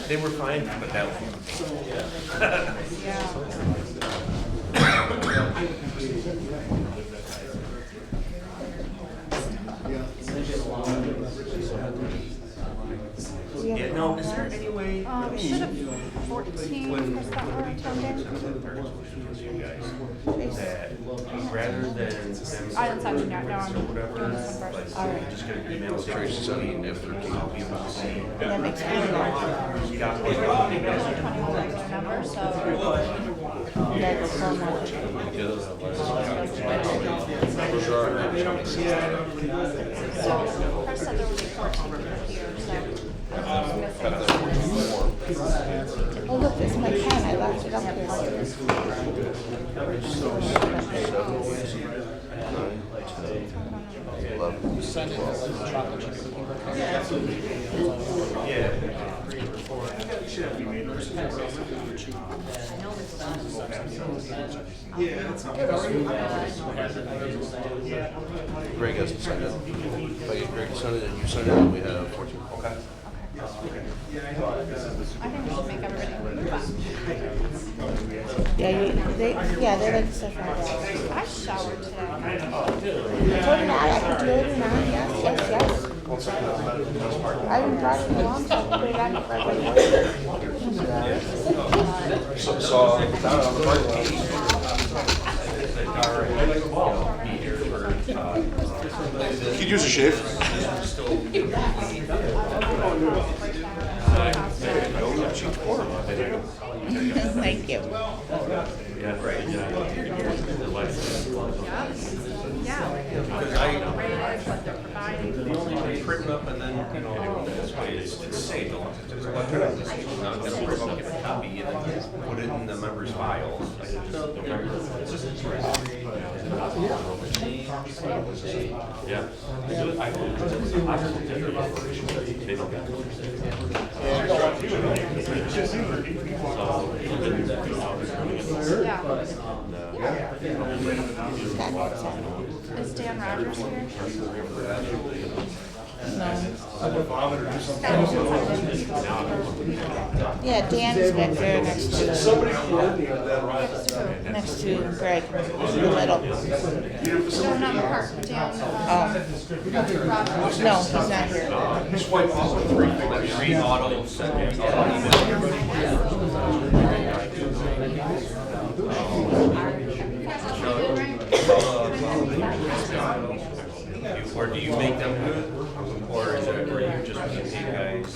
They were fine, but that was. Yeah, no, is there any way? We should have 14 press that were attending. That rather than them. I didn't send you yet, no, I'm doing this one first. All right. Just get an email to Tracy saying if they're I'll be able to see. That makes me laugh. Number, so That's so much. So Chris said there would be 14 people here, so Oh look, there's my pen. I left it up here. You send it as like chocolate chip cookie. Yeah. Greg has to send it. If I get Greg to send it and you send it, then we have 14. Okay. I think we should make everybody move up. Yeah, they like stuff like that. I showered today. I told you I could do it or not. Yes. I haven't brought it along, so I put it on for everybody. So down on the could use a shave. Thank you. Yeah, right. Yeah. Because what they're providing. Print up and then, this way it's saved. It's electronic. It's not going to print up, get a copy, and then put it in the members' files. Yeah. They don't get it. Is Dan Rogers here? No. Yeah, Dan's back there next to Greg, in the middle. No, not Mark. Dan. No, he's not here. Three autos. Or do you make them good, or is it where you just pay guys?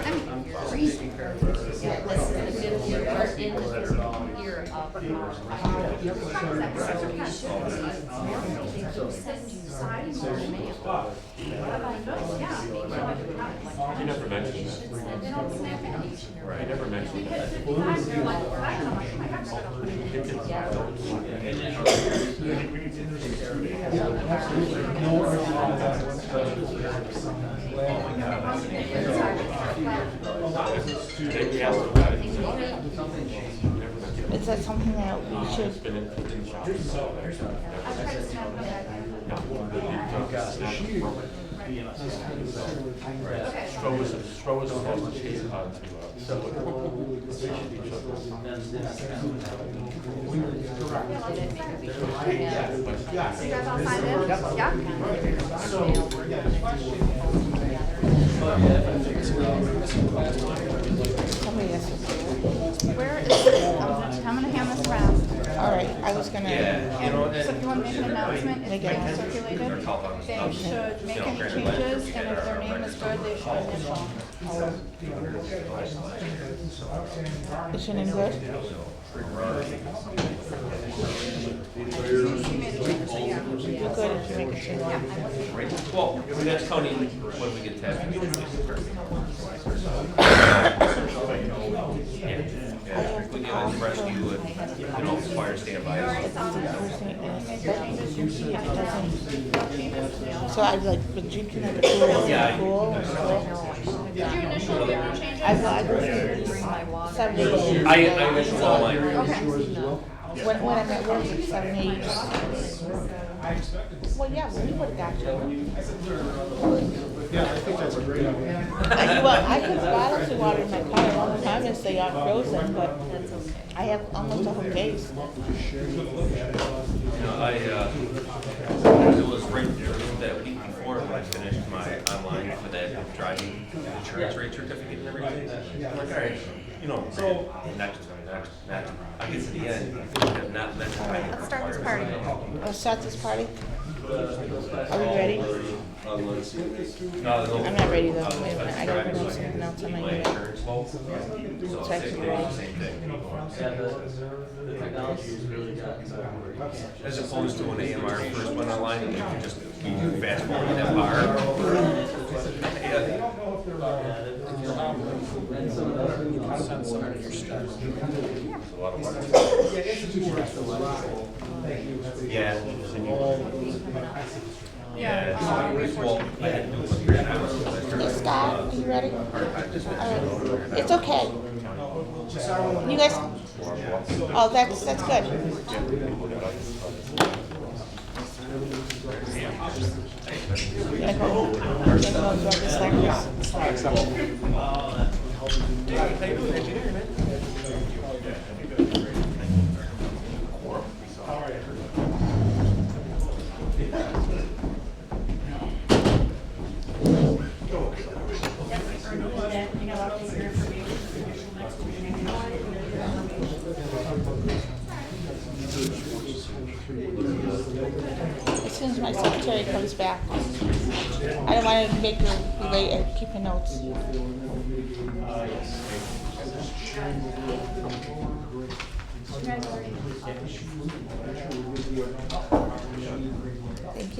I'm crazy. This is the fifth year, we're in the 15th year of You never mentioned that. Right. You never mentioned that. Is that something that we should? Somebody has to. Where is it? I'm going to hand this around. All right, I was gonna. So if you want to make an announcement, it's being circulated. They should make any changes, and if their name is good, they should initial. Is your name good? You're good if you make a change. Well, that's counting when we get that. We get on rescue and, fire standby. So I'd like for drinking at the pool. Yeah. Pool. Did you initial your changes? I go 7 days. I initial all mine. Okay. When I'm at work, it's 7 days. Well, yeah, well, we would have got you. Yeah, I think that's a great idea. Well, I put bottles of water in my car all the time as they are frozen, but I have almost a whole case. You know, it was right there that week before when I finished my online for that driving insurance rate certificate and everything. I'm like, all right, you know, next. I get to the end, I have not mentioned my. Let's start this party. Let's start this party. Are we ready? No, I'm not ready though. Wait a minute. I gotta put something else on my My email. insurance low. So So I can same read. thing. As opposed to when AMR first went online, and you could just fast forward that bar. Send some of your stuff. Yeah. Yeah. Well, I had to do it with 3 hours. Hey Scott, are you ready? Alright. It's okay. You guys, oh, that's good. Yeah, go. Take notes on this one. As soon as my secretary comes back, I don't want to make her be late and keep her notes.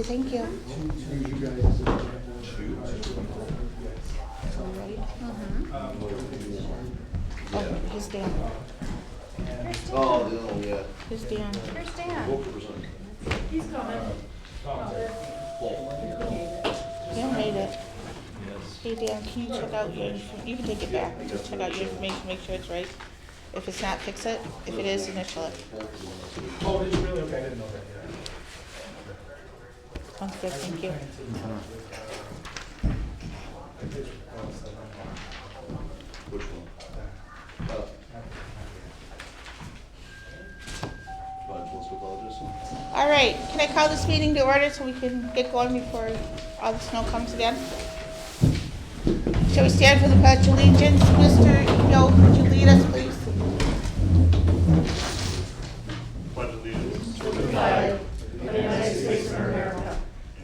Thank you. So ready? Oh, here's Dan. Oh, the other one, yeah. Here's Dan. Here's Dan. Dan made it. Hey Dan, can you check out your, you can take it back, just check out your information, make sure it's right. If it's not, fix it. If it is, initial it. Oh, it's really okay, I didn't know that. Sounds good, thank you. Which one? All right, can I call this meeting to order so we can get going before all the snow comes again? Shall we stand for the Pledge of Allegiance? Mr. Yo, would you lead us, please? Pledge allegiance to the flag of the United States of America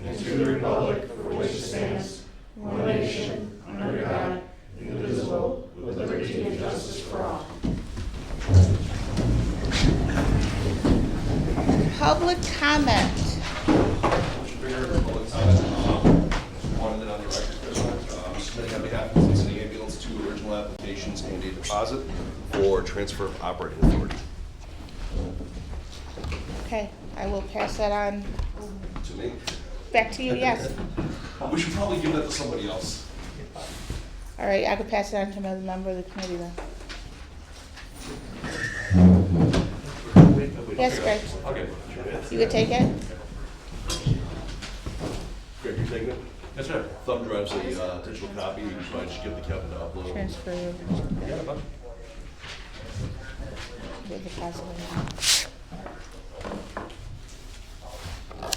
and to the republic for which it stands, one nation, under God, indivisible, with liberty and justice for all. Public comment. Wanted it on the record, submitting on behalf of the City Ambulance 2 original applications and a deposit for transfer of operating authority. Okay, I will pass that on To me? back to you, yes. We should probably give that to somebody else. All right, I could pass it on to another member of the committee then. Yes, Greg, Okay. you would take it? Greg, you taking it? Yes, sir. Thumb drive's a digital copy, you might just give the Kevin to upload. Transfer. Give the password.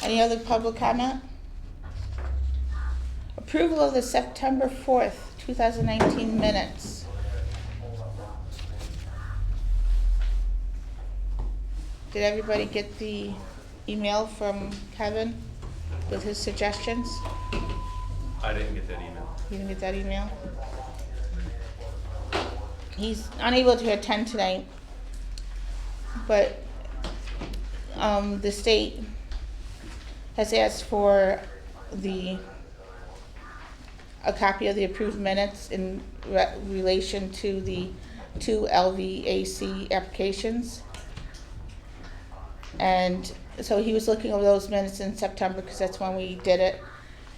Any other public comment? Approval of the September 4th, 2019 minutes. Did everybody get the email from Kevin with his suggestions? I didn't get that email. You didn't get that email? He's unable to attend tonight, but the state has asked for a copy of the approved minutes in relation to the 2 LVAC applications. And so he was looking over those minutes in September because that's when we did it.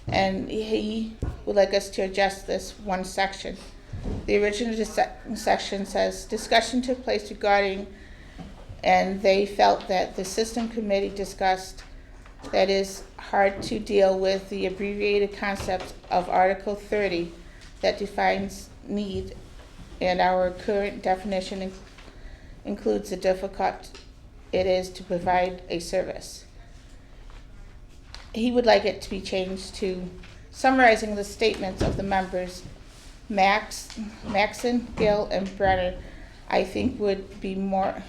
And he would like us to adjust this one section. The original section says, discussion took place regarding, and they felt that the system committee discussed that is hard to deal with the abbreviated concept of Article 30 that defines need, and our current definition includes the difficult it is to provide a service. He would like it to be changed to summarizing the statements of the members, Maxon, Gill, and Brenner. I think would be more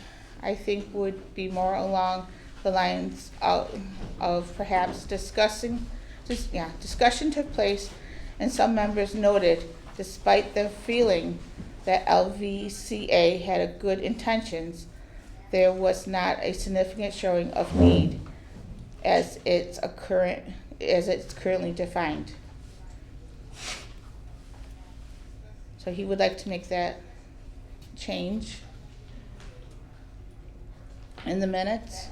along the lines of perhaps discussion took place, and some members noted, despite the feeling that LVCA had a good intentions, there was not a significant showing of need as it's currently defined. So he would like to make that change in the minutes.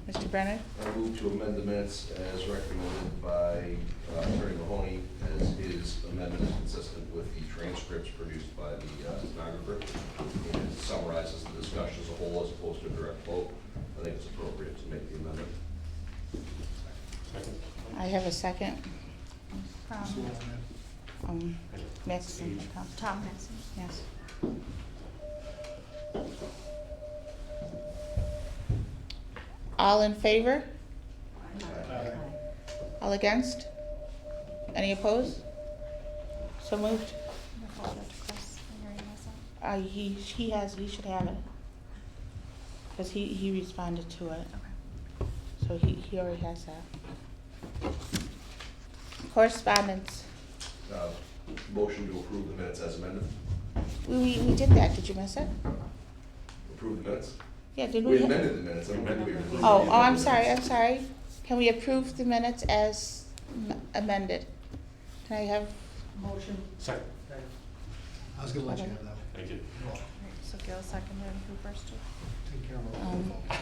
Mr. Brenner? I move to amend the minutes as recommended by Attorney Mahoney, as his amendment is consistent with the transcripts produced by the stenographer, and it summarizes the discussion as a whole as opposed to a direct vote. I think it's appropriate to make the amendment. Second. I have a second. Maxon. Tom Maxon. Yes. All in favor? All against? Any opposed? So moved. He should have it. Because he responded to it. So he already has that. Correspondence. Motion to approve the minutes as amended. We did that. Did you miss it? Approve the minutes? Yeah, did We we? amended the minutes. I don't think we approved Oh, the I'm amendments. sorry. Can we approve the minutes as amended? Can I have, Second. I was gonna let you have that one. Thank you. So Gil seconded, who first did? Take care of it.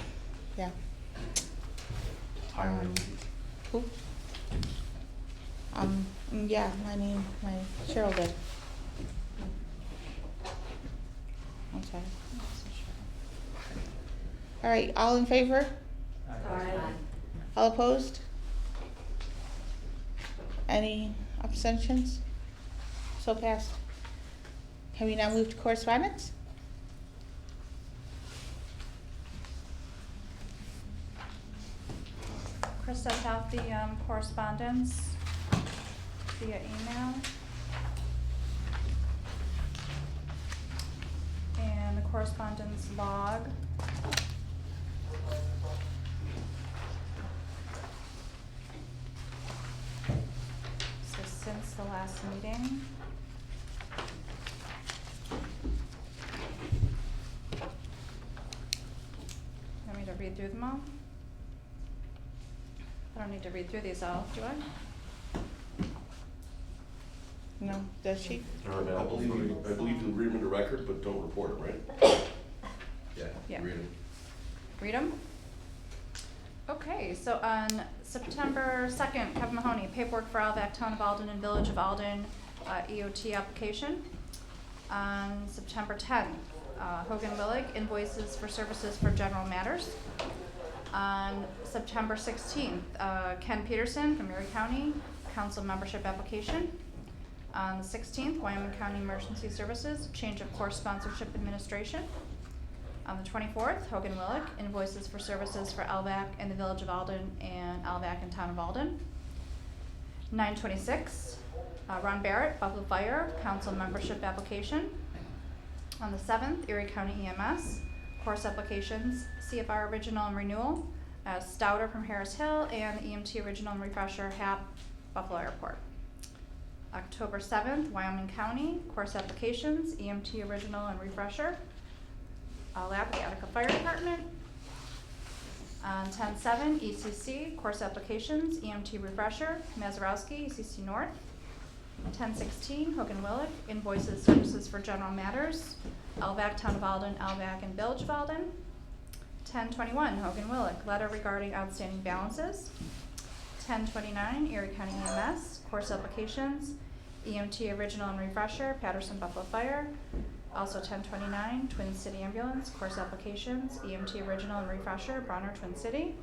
yeah. Tyler. Who? Yeah, Cheryl did. I'm sorry. All right, all in favor? All opposed? Any abstentions? So passed. Can we now move to correspondence? Chris, I have the correspondence via email. And the correspondence log. So since the last meeting. Want me to read through them all? I don't need to read through these all, do I? No, does she? They're I available believe for you read them into record, but don't report them, right? Yeah, Yeah. read them. Read them? Okay, so on September 2nd, Kevin Mahoney, paperwork for Alvac, Town of Alden and Village of Alden, EOT application. On September 10th, Hogan Willig, invoices for services for general matters. On September 16th, Ken Peterson from Erie County, council membership application. On the 16th, Wyoming County Emergency Services, change of course sponsorship administration. On the 24th, Hogan Willig, invoices for services for LVAC in the Village of Alden and LVAC in Town of Alden. 9/26, Ron Barrett, Buffalo Fire, council membership application. On the 7th, Erie County EMS, course applications, CFR original and renewal, Stouter from Harris Hill, and EMT original and refresher, HAP, Buffalo Airport. October 7th, Wyoming County, course applications, EMT original and refresher, Lab, the Attica Fire Department. On 10/7, ECC, course applications, EMT refresher, Mazurowski, ECC North. 10/16, Hogan Willig, invoices, services for general matters, LVAC, Town of Alden, LVAC, and Village of Alden. 10/21, Hogan Willig, letter regarding outstanding balances. 10/29, Erie County EMS, course applications, EMT original and refresher, Patterson Buffalo Fire. Also 1029, Twin City Ambulance, course applications, EMT original and refresher, Bronner, Twin City.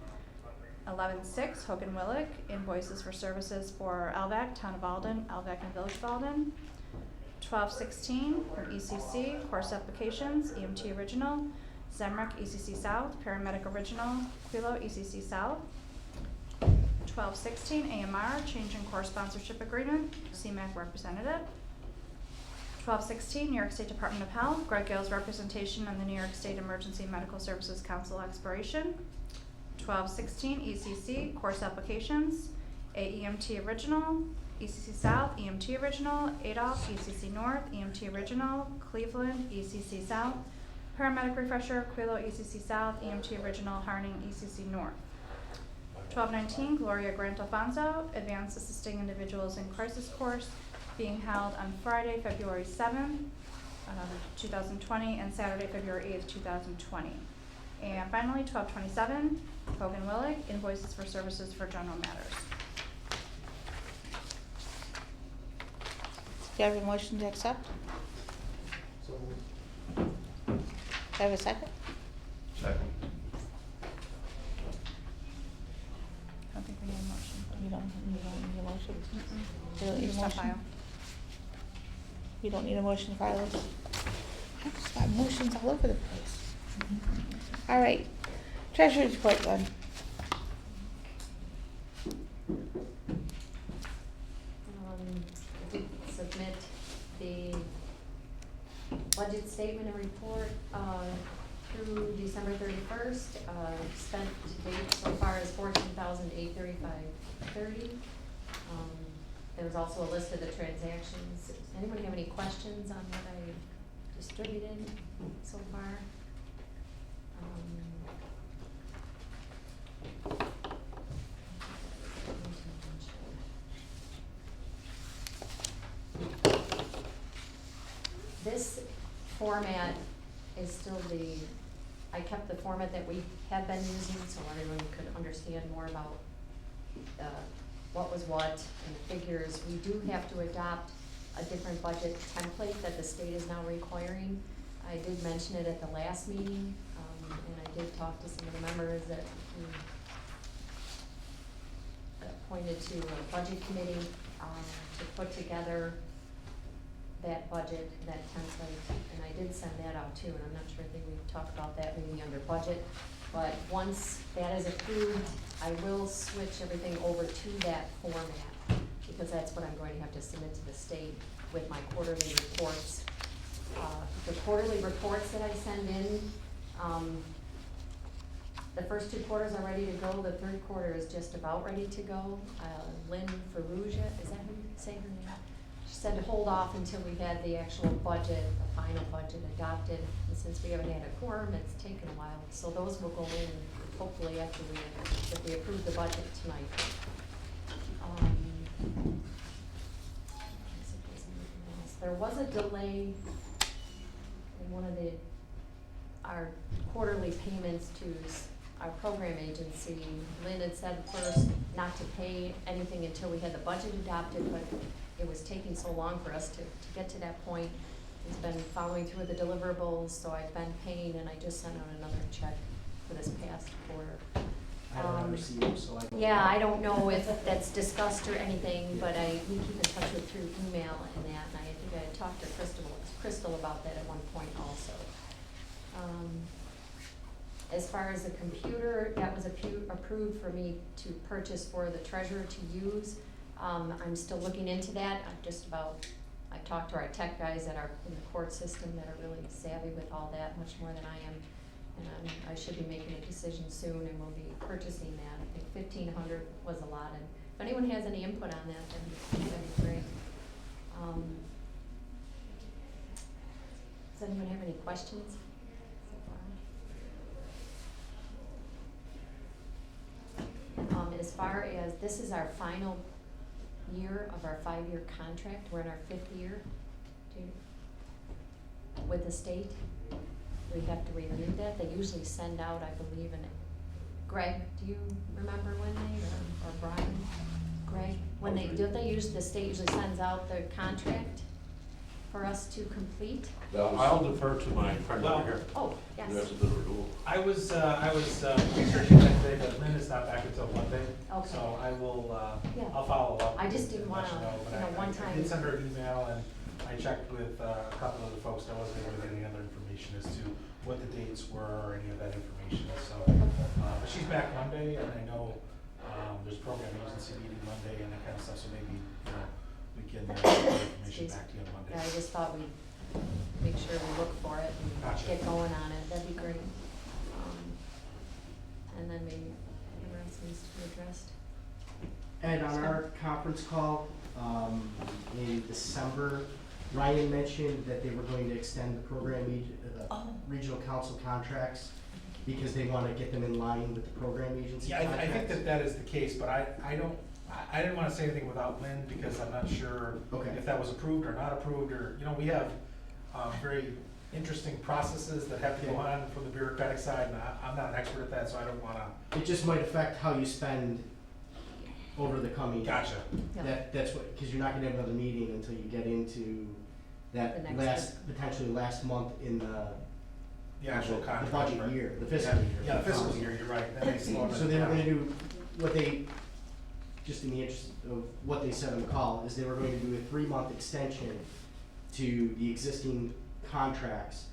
11.6, Hogan Willick, invoices for services for LVAC, Town of Alden, LVAC and Village of Alden. 12.16, from ECC, course applications, EMT original, Zemrick, ECC South, paramedic original, Quilo, ECC South. 12.16, AMR, change in core sponsorship agreement, CMAC representative. 12.16, New York State Department of Health, Greg Gill's representation on the New York State Emergency Medical Services Council expiration. 12.16, ECC, course applications, AEMT original, ECC South, EMT original, Adolph, ECC North, EMT original, Cleveland, ECC South, paramedic refresher, Quilo, ECC South, EMT original, Harning, ECC North. 12.19, Gloria Grant Alfonso, Advanced Assisting Individuals in Crisis course, being held on Friday, February 7th, 2020, and Saturday, February 8th, 2020. And finally, 12.27, Hogan Willick, invoices for services for general matters. Do you have a motion to accept? So, Do I have a second? Second. I don't think we need a motion. You don't need a motion? You don't need a Just a motion? file. You don't need a motion to file this? I just got motions all over the place. All right, treasurer's report then. I did submit the budget statement and report, through December 31st. Spent to date so far is $14,835.30. There was also a list of the transactions. Does anyone have any questions on what I distributed so far? This format is still I kept the format that we had been using so everyone could understand more about what was what and the figures. We do have to adopt a different budget template that the state is now requiring. I did mention it at the last meeting, and I did talk to some of the members that we appointed to a budget committee to put together that budget, that template, and I did send that out too, and I'm not sure, I think we talked about that maybe under budget. But once that is approved, I will switch everything over to that format, because that's what I'm going to have to submit to the state with my quarterly reports. The quarterly reports that I send in, the first 2 quarters are ready to go, the 3rd quarter is just about ready to go. Lynn Ferrugia, is that how you say her name? She said to hold off until we had the actual budget, the final budget adopted, and since we haven't had a quorum, it's taken a while. So those will go in hopefully after if we approve the budget tonight. There was a delay in one of our quarterly payments to our program agency. Lynn had said first not to pay anything until we had the budget adopted, but it was taking so long for us to get to that point. He's been following through with the deliverables, so I've been paying, and I just sent out another check for this past quarter. I haven't received, so I. Yeah, I don't know if that's discussed or anything, but we keep in touch with through email and that, and I think I had talked to Crystal about that at one point also. As far as the computer, that was approved for me to purchase for the treasurer to use. I'm still looking into that. I've talked to our tech guys that are in the court system that are really savvy with all that, much more than I am. And I should be making a decision soon, and we'll be purchasing that. I think $1,500 was a lot, and if anyone has any input on that, then that'd be great. Does anyone have any questions so far? As far as, this is our final year of our 5-year contract. We're in our 5th year with the state. We have to renew that. They usually send out, I believe, Greg, do you remember when or Brian? Greg, when they do, the state usually sends out the contract. for us to complete? That was, I'll defer to my friend over here. Oh, yes. that's a bit of a rule. I was researching that today, but Lynn is not back until Monday. Okay. So I will, Yeah. I'll follow up. I just didn't and let wanna, but you know, one I time- did send her an email, and I checked with a couple of the folks, I wasn't able to get any other information as to what the dates were or any of that information, so. But she's back Monday, and I know, there's program agency meeting Monday and that kind of stuff, so maybe, you know, we can get information back to you on Monday. Yeah, I just thought we'd make sure we look for it and Gotcha. get going on it, that'd be great. And then maybe whatever else needs to be addressed. And on our conference call, in December, Ryan mentioned that they were going to extend the regional council contracts because they want to get them in line with the program agency Yeah, contracts. I think that that is the case, but I didn't wanna say anything without Lynn, because I'm not sure Okay. if that was approved or not approved, or, you know, we have, very interesting processes that have to go on from the bureaucratic side, and I'm not an expert at that, so I don't wanna. It just might affect how you spend over the coming. Gotcha. Yeah. That's what, because you're not gonna have another meeting until you get into The that next potentially last month in the Actual the contract. budget right? year, the fiscal Yeah, year. Yeah, the fiscal year, you're right, that may slow it So they were down. gonna do, what they, just in the interest of what they said on the call, is they were going to do a 3-month extension to the existing contracts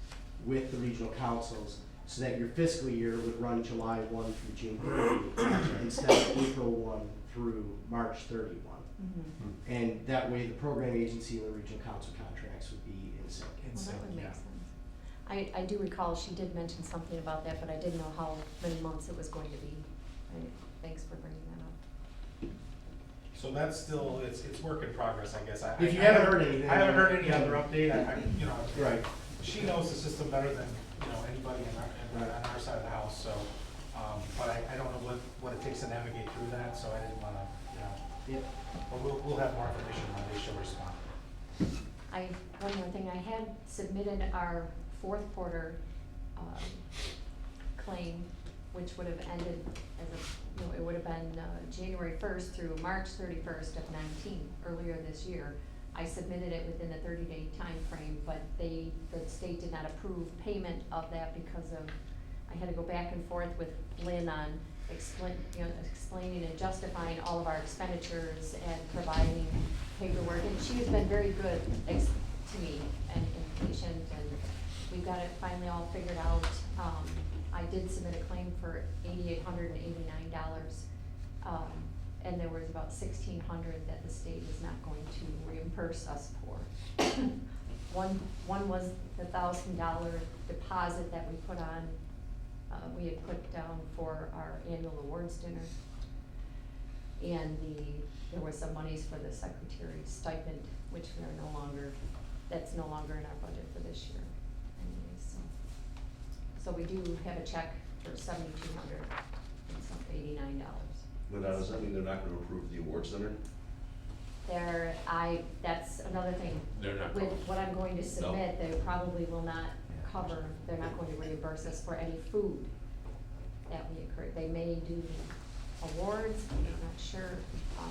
with the regional councils, so that your fiscal year would run July 1 through June 30 instead of April 1 through March 31. Mm-hmm. And that way, the program agency and the regional council contracts would be in sync. In Well, sync, that would make yeah. sense. I do recall she did mention something about that, but I didn't know how many months it was going to be. Thanks for bringing that up. So that's still, it's work in progress, I guess. If you haven't heard anything. I haven't heard any other update, you know. Right. She knows the system better than, you know, anybody on our side of the house, so, but I don't know what it takes to navigate through that, so I didn't wanna, you know. Yep. But we'll have more information Monday, she'll respond. One more thing, I had submitted our fourth quarter, claim, which would have ended as a, you know, it would have been, January 1st through March 31st of 19, earlier this year. I submitted it within the 30-day time frame, but the state did not approve payment of that because of, I had to go back and forth with Lynn on explaining and justifying all of our expenditures and providing paperwork, and she has been very good to me and patient, and we've got it finally all figured out. I did submit a claim for $889, and there was about $1,600 that the state is not going to reimburse us for. One was the $1,000 deposit that we put on, we had put down for our annual awards dinner. And there was some monies for the secretary's stipend, which we are no longer, that's no longer in our budget for this year anyways, so. So we do have a check for $7,200 and some $89. But now, does that mean they're not gonna approve the award center? That's another thing. They're not. With what I'm going to submit, they probably will not cover, they're not going to reimburse us for any food that we incur. They may do awards, I'm not sure. I'll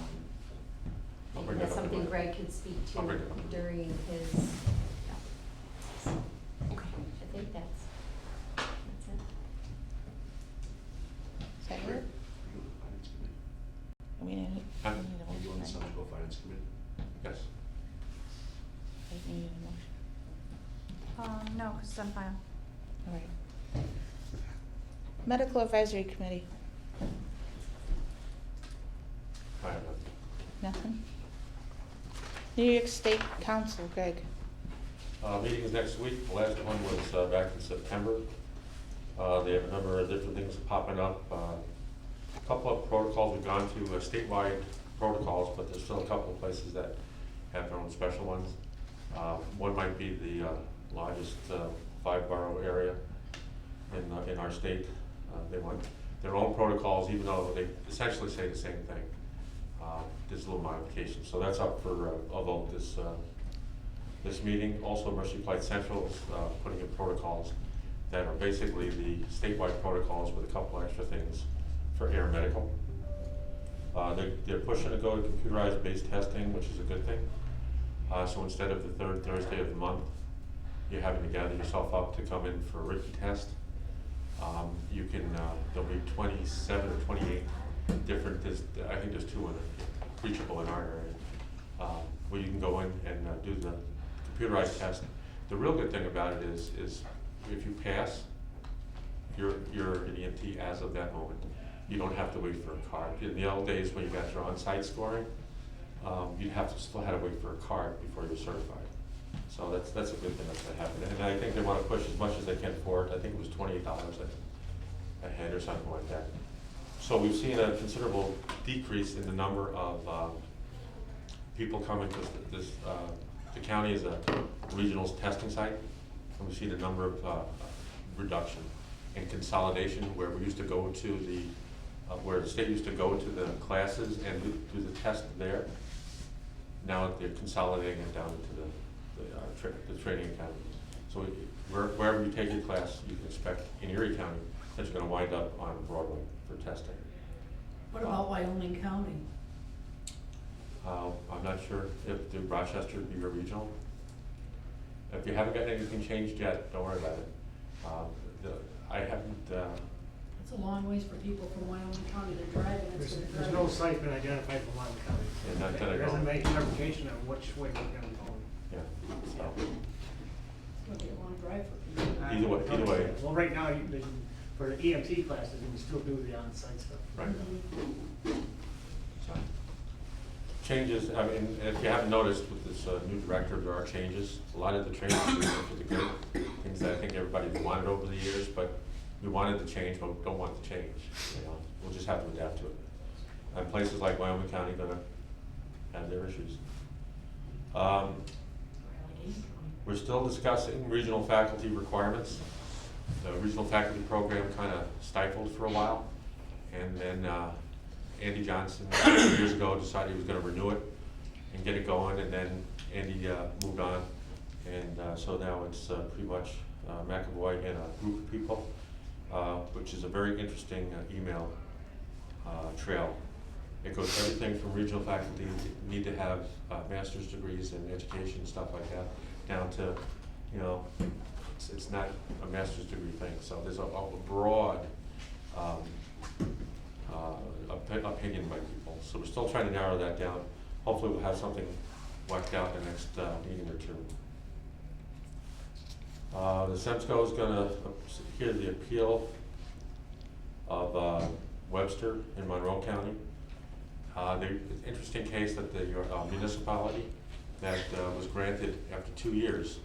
Maybe bring that's that up something tomorrow. Greg could speak I'll to bring it up. during his, yeah. So, okay, I think that's it. Is that Rick, it? you on the finance committee? I mean, Huh? I need a Are you on the motion. Central Finance Committee? Yes. I need a motion. No, because it's on file. All right. Medical Advisory Committee, I have nothing. nothing? New York State Council, Greg. Meetings next week, the last one was back in September. They have a number of different things popping up. A couple of protocols we've gone to, statewide protocols, but there's still a couple of places that have their own special ones. One might be the largest 5-borough area in our state. They want their own protocols, even though they essentially say the same thing. There's a little modification, so that's up for a vote this meeting. Also, Mercy Flight Central is putting in protocols that are basically the statewide protocols with a couple extra things for air medical. They're pushing to go to computerized based testing, which is a good thing. So instead of the third Thursday of the month, you're having to gather yourself up to come in for a written test. You can, there'll be 27 or 28 different, I think there's 2 in reachable in our area, where you can go in and do the computerized test. The real good thing about it is if you pass, you're an EMT as of that moment. You don't have to wait for a card. In the old days when you got your on-site scoring, you'd have to still have to wait for a card before you're certified. So that's a good thing that's gonna happen. And I think they wanna push as much as they can for it. I think it was $28 a head or something like that. So we've seen a considerable decrease in the number of people coming, because the county is a regional testing site, and we see the number of reduction and consolidation, where we used to go to the, where the state used to go to the classes and do the test there. Now they're consolidating it down into the training academy. So wherever you take your class, you can expect in Erie County that you're gonna wind up on Broadway for testing. What about Wyoming County? I'm not sure if the Rochester would be a regional. If you haven't gotten anything changed yet, don't worry about it. I haven't, It's a long ways for people from Wyoming County to drive, and it's gonna drive. There's no site been identified for Wyoming County. Yeah, not that I There hasn't know. been any clarification on which way we're gonna go. yeah, so, It's gonna be a long drive for people. Either way. Well, right now, for the EMT classes, you can still do the on-site stuff. right. So, changes, I mean, if you haven't noticed with this new director, there are changes. A lot of the changes are for the good, things that I think everybody's wanted over the years, but we wanted to change, but we don't want to change, you know? We'll just have to adapt to it. And places like Wyoming County gonna have their issues. We're still discussing regional faculty requirements. The regional faculty program kind of stifled for a while, and then Andy Johnson, years ago, decided he was gonna renew it and get it going, and then Andy moved on, and so now it's pretty much McAvoy and a group of people, which is a very interesting email trail. It goes everything from regional faculty need to have master's degrees in education, stuff like that, down to, you know, it's not a master's degree thing. So there's a broad opinion by people. So we're still trying to narrow that down. Hopefully we'll have something worked out in the next meeting or two. The WEREMSCO is gonna hear the appeal of Webster in Monroe County. The interesting case that the municipality that was granted after 2 years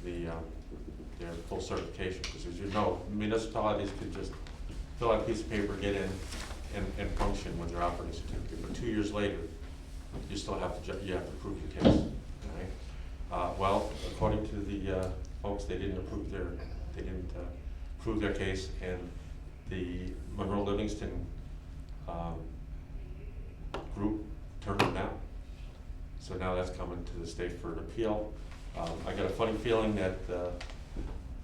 their full certification, because as you know, municipalities could just fill out a piece of paper, get in, and function with their operating certificate. But 2 years later, you still have to prove your case. Right? Well, according to the folks, they didn't prove their case, and the Monroe Livingston group turned it down. So now that's coming to the state for an appeal. I got a funny feeling that,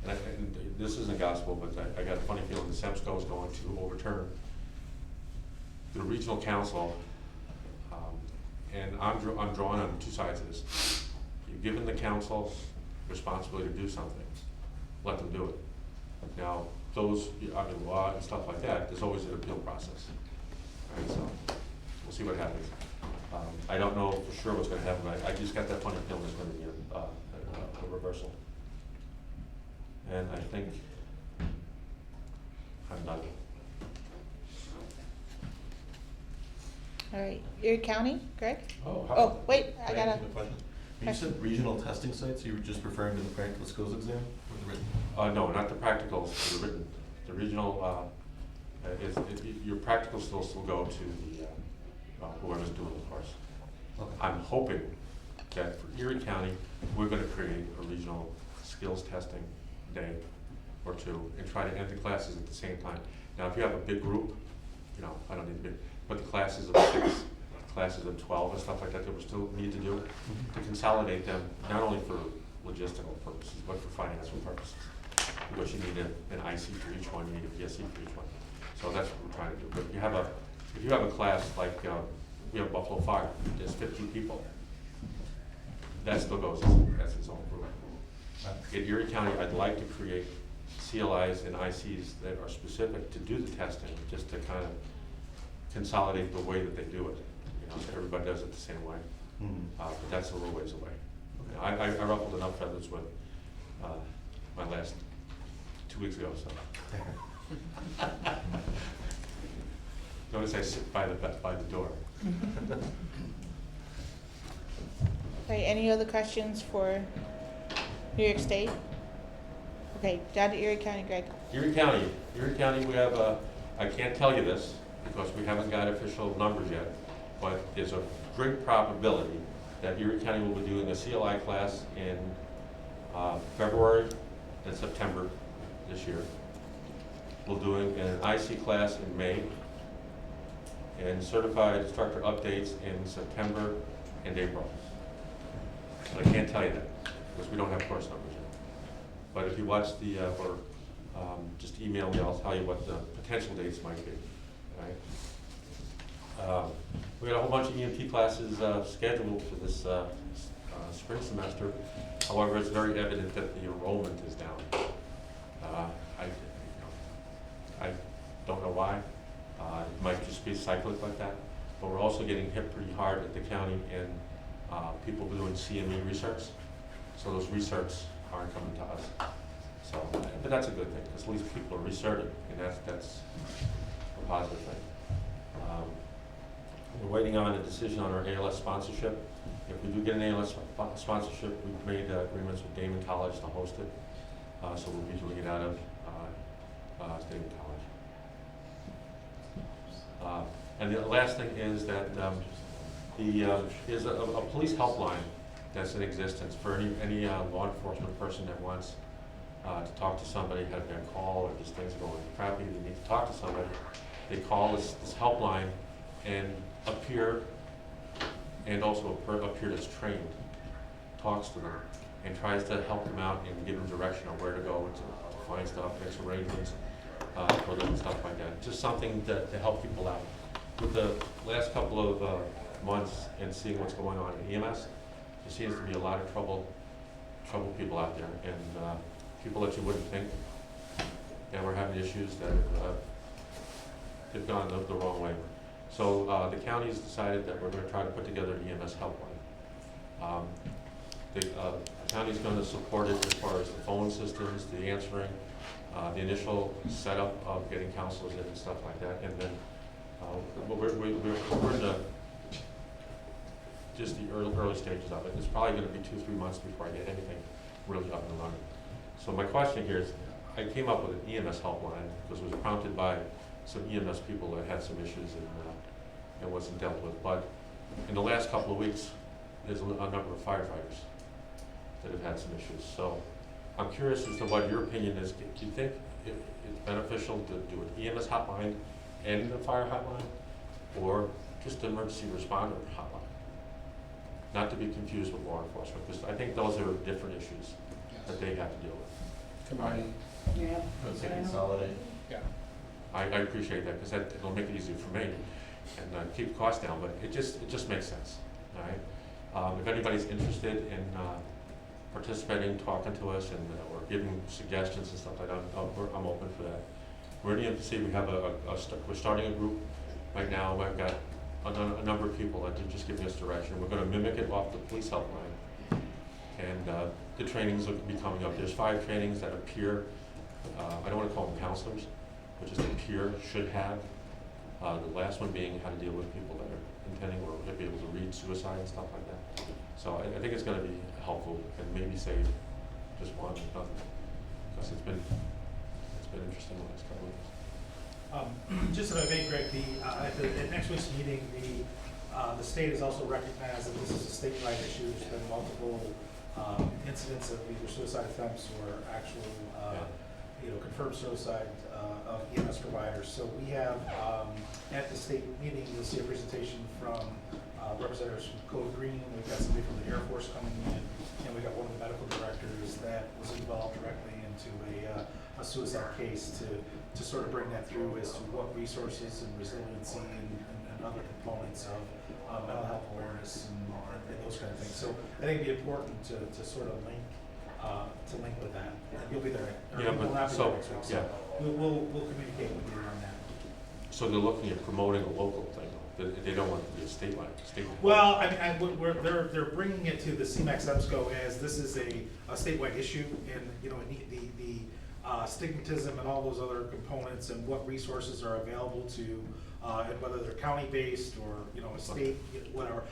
and this isn't gospel, but I got a funny feeling the WEREMSCO is going to overturn the regional council, and I'm drawing on 2 sides of this. You've given the council responsibility to do something, let them do it. Now, those under the law and stuff like that, there's always an appeal process. All right, so we'll see what happens. I don't know for sure what's going to happen, but I just got that funny feeling there's going to be a reversal. And I think I'm done. All right, Erie County, Greg? Oh, Oh, wait, I gotta, When you said regional testing sites, you were just referring to the practical skills exam or the written? No, not the practicals, the written. The regional, your practical skills will go to the, whoever's doing the course. Okay. I'm hoping that for Erie County, we're gonna create a regional skills testing day or 2 and try to end the classes at the same time. Now, if you have a big group, you know, I don't need to be, but the classes of 6, classes of 12 and stuff like that we still need to do, to consolidate them, not only for logistical purposes, but for financial purposes. Because you need an IC for each one, you need a PSC for each one. So that's what we're trying to do. But if you have a class like, we have Buffalo Fire, there's 50 people. that still goes as its own group. In Erie County, I'd like to create CLIs and ICs that are specific to do the testing, just to kind of consolidate the way that they do it. You know, so everybody does it the same way. But that's a little ways away. You know, I ruffled enough feathers with my last 2 weeks ago, so. Notice I sit by the door. Okay, any other questions for New York State? Okay, down to Erie County, Greg. Erie County, we have I can't tell you this because we haven't got official numbers yet, but there's a great probability that Erie County will be doing a CLI class in February and September this year. We're doing an IC class in May, and certified instructor updates in September and April. But I can't tell you that because we don't have course numbers yet. But if you watch the, or just email me, I'll tell you what the potential dates might be. Right? We got a whole bunch of EMT classes scheduled for this spring semester. However, it's very evident that the enrollment is down. I don't know why. It might just be cyclic like that. But we're also getting hit pretty hard at the county in people doing CME research. So those research aren't coming to us. So, but that's a good thing, because at least people are researching, and that's a positive thing. We're waiting on a decision on our ALS sponsorship. If we do get an ALS sponsorship, we've made agreements with Damon College to host it. So we'll be doing it out of Damon College. And the last thing is that there's a police helpline that's in existence for any law enforcement person that wants to talk to somebody, have their call, or just things are going crappy, they need to talk to somebody. They call this helpline, and a peer, and also a peer that's trained, talks to them and tries to help them out and give them direction on where to go and to find stuff, makes arrangements for them and stuff like that. Just something to help people out. With the last couple of months and seeing what's going on in EMS, there seems to be a lot of troubled people out there, and people that you wouldn't think, and we're having issues that have gone the wrong way. So the county's decided that we're going to try to put together an EMS helpline. The county's going to support it as far as the phone systems, the answering, the initial setup of getting counselors in and stuff like that, and then we're in the just the early stages of it. It's probably going to be 2-3 months before I get anything really up and running. So my question here is, I came up with an EMS helpline because it was prompted by some EMS people that had some issues and wasn't dealt with. But in the last couple of weeks, there's a number of firefighters that have had some issues. So I'm curious as to what your opinion is. Do you think it's beneficial to do an EMS hotline and a fire hotline, or just an emergency responder hotline? Not to be confused with law enforcement, because I think those are different issues that they have to deal with. Combine. Yeah. Let's consolidate. Yeah. I appreciate that, because it'll make it easier for me and keep costs down, but it just makes sense, all right? If anybody's interested in participating, talking to us, and or giving suggestions and stuff like that, I'm open for that. We're in the EMC, we have we're starting a group right now. I've got a number of people that are just giving us direction. We're going to mimic it off the police helpline, and the trainings will be coming up. There's 5 trainings that a peer, I don't want to call them counselors, but just a peer should have. The last one being how to deal with people that are intending or be able to read suicide and stuff like that. So I think it's going to be helpful and maybe save just one, nothing, because it's been interesting the last couple of weeks. Just if I may, Greg, at next week's meeting, the state has also recognized that this is a statewide issue. There's been multiple incidents of either suicide attempts or actual, confirmed suicide of EMS providers. So we have, at the state meeting, you'll see a presentation from representatives from Code Green. We've got somebody from the Air Force coming in, and we got one of the medical directors that was involved directly into a suicide case to sort of bring that through as to what resources and resiliency and other components of mental health awareness and those kind of thing. So I think it'd be important to sort of link with that. And you'll be there, or Yeah, we'll but not be so- there next week, so yeah. we'll communicate with you on that. So they're looking at promoting a local thing, they don't want it to be a statewide. Well, I mean, they're bringing it to the EMSCO as this is a statewide issue, and, you know, the stigmatism and all those other components and what resources are available to, and whether they're county-based or, you know, a state, whatever.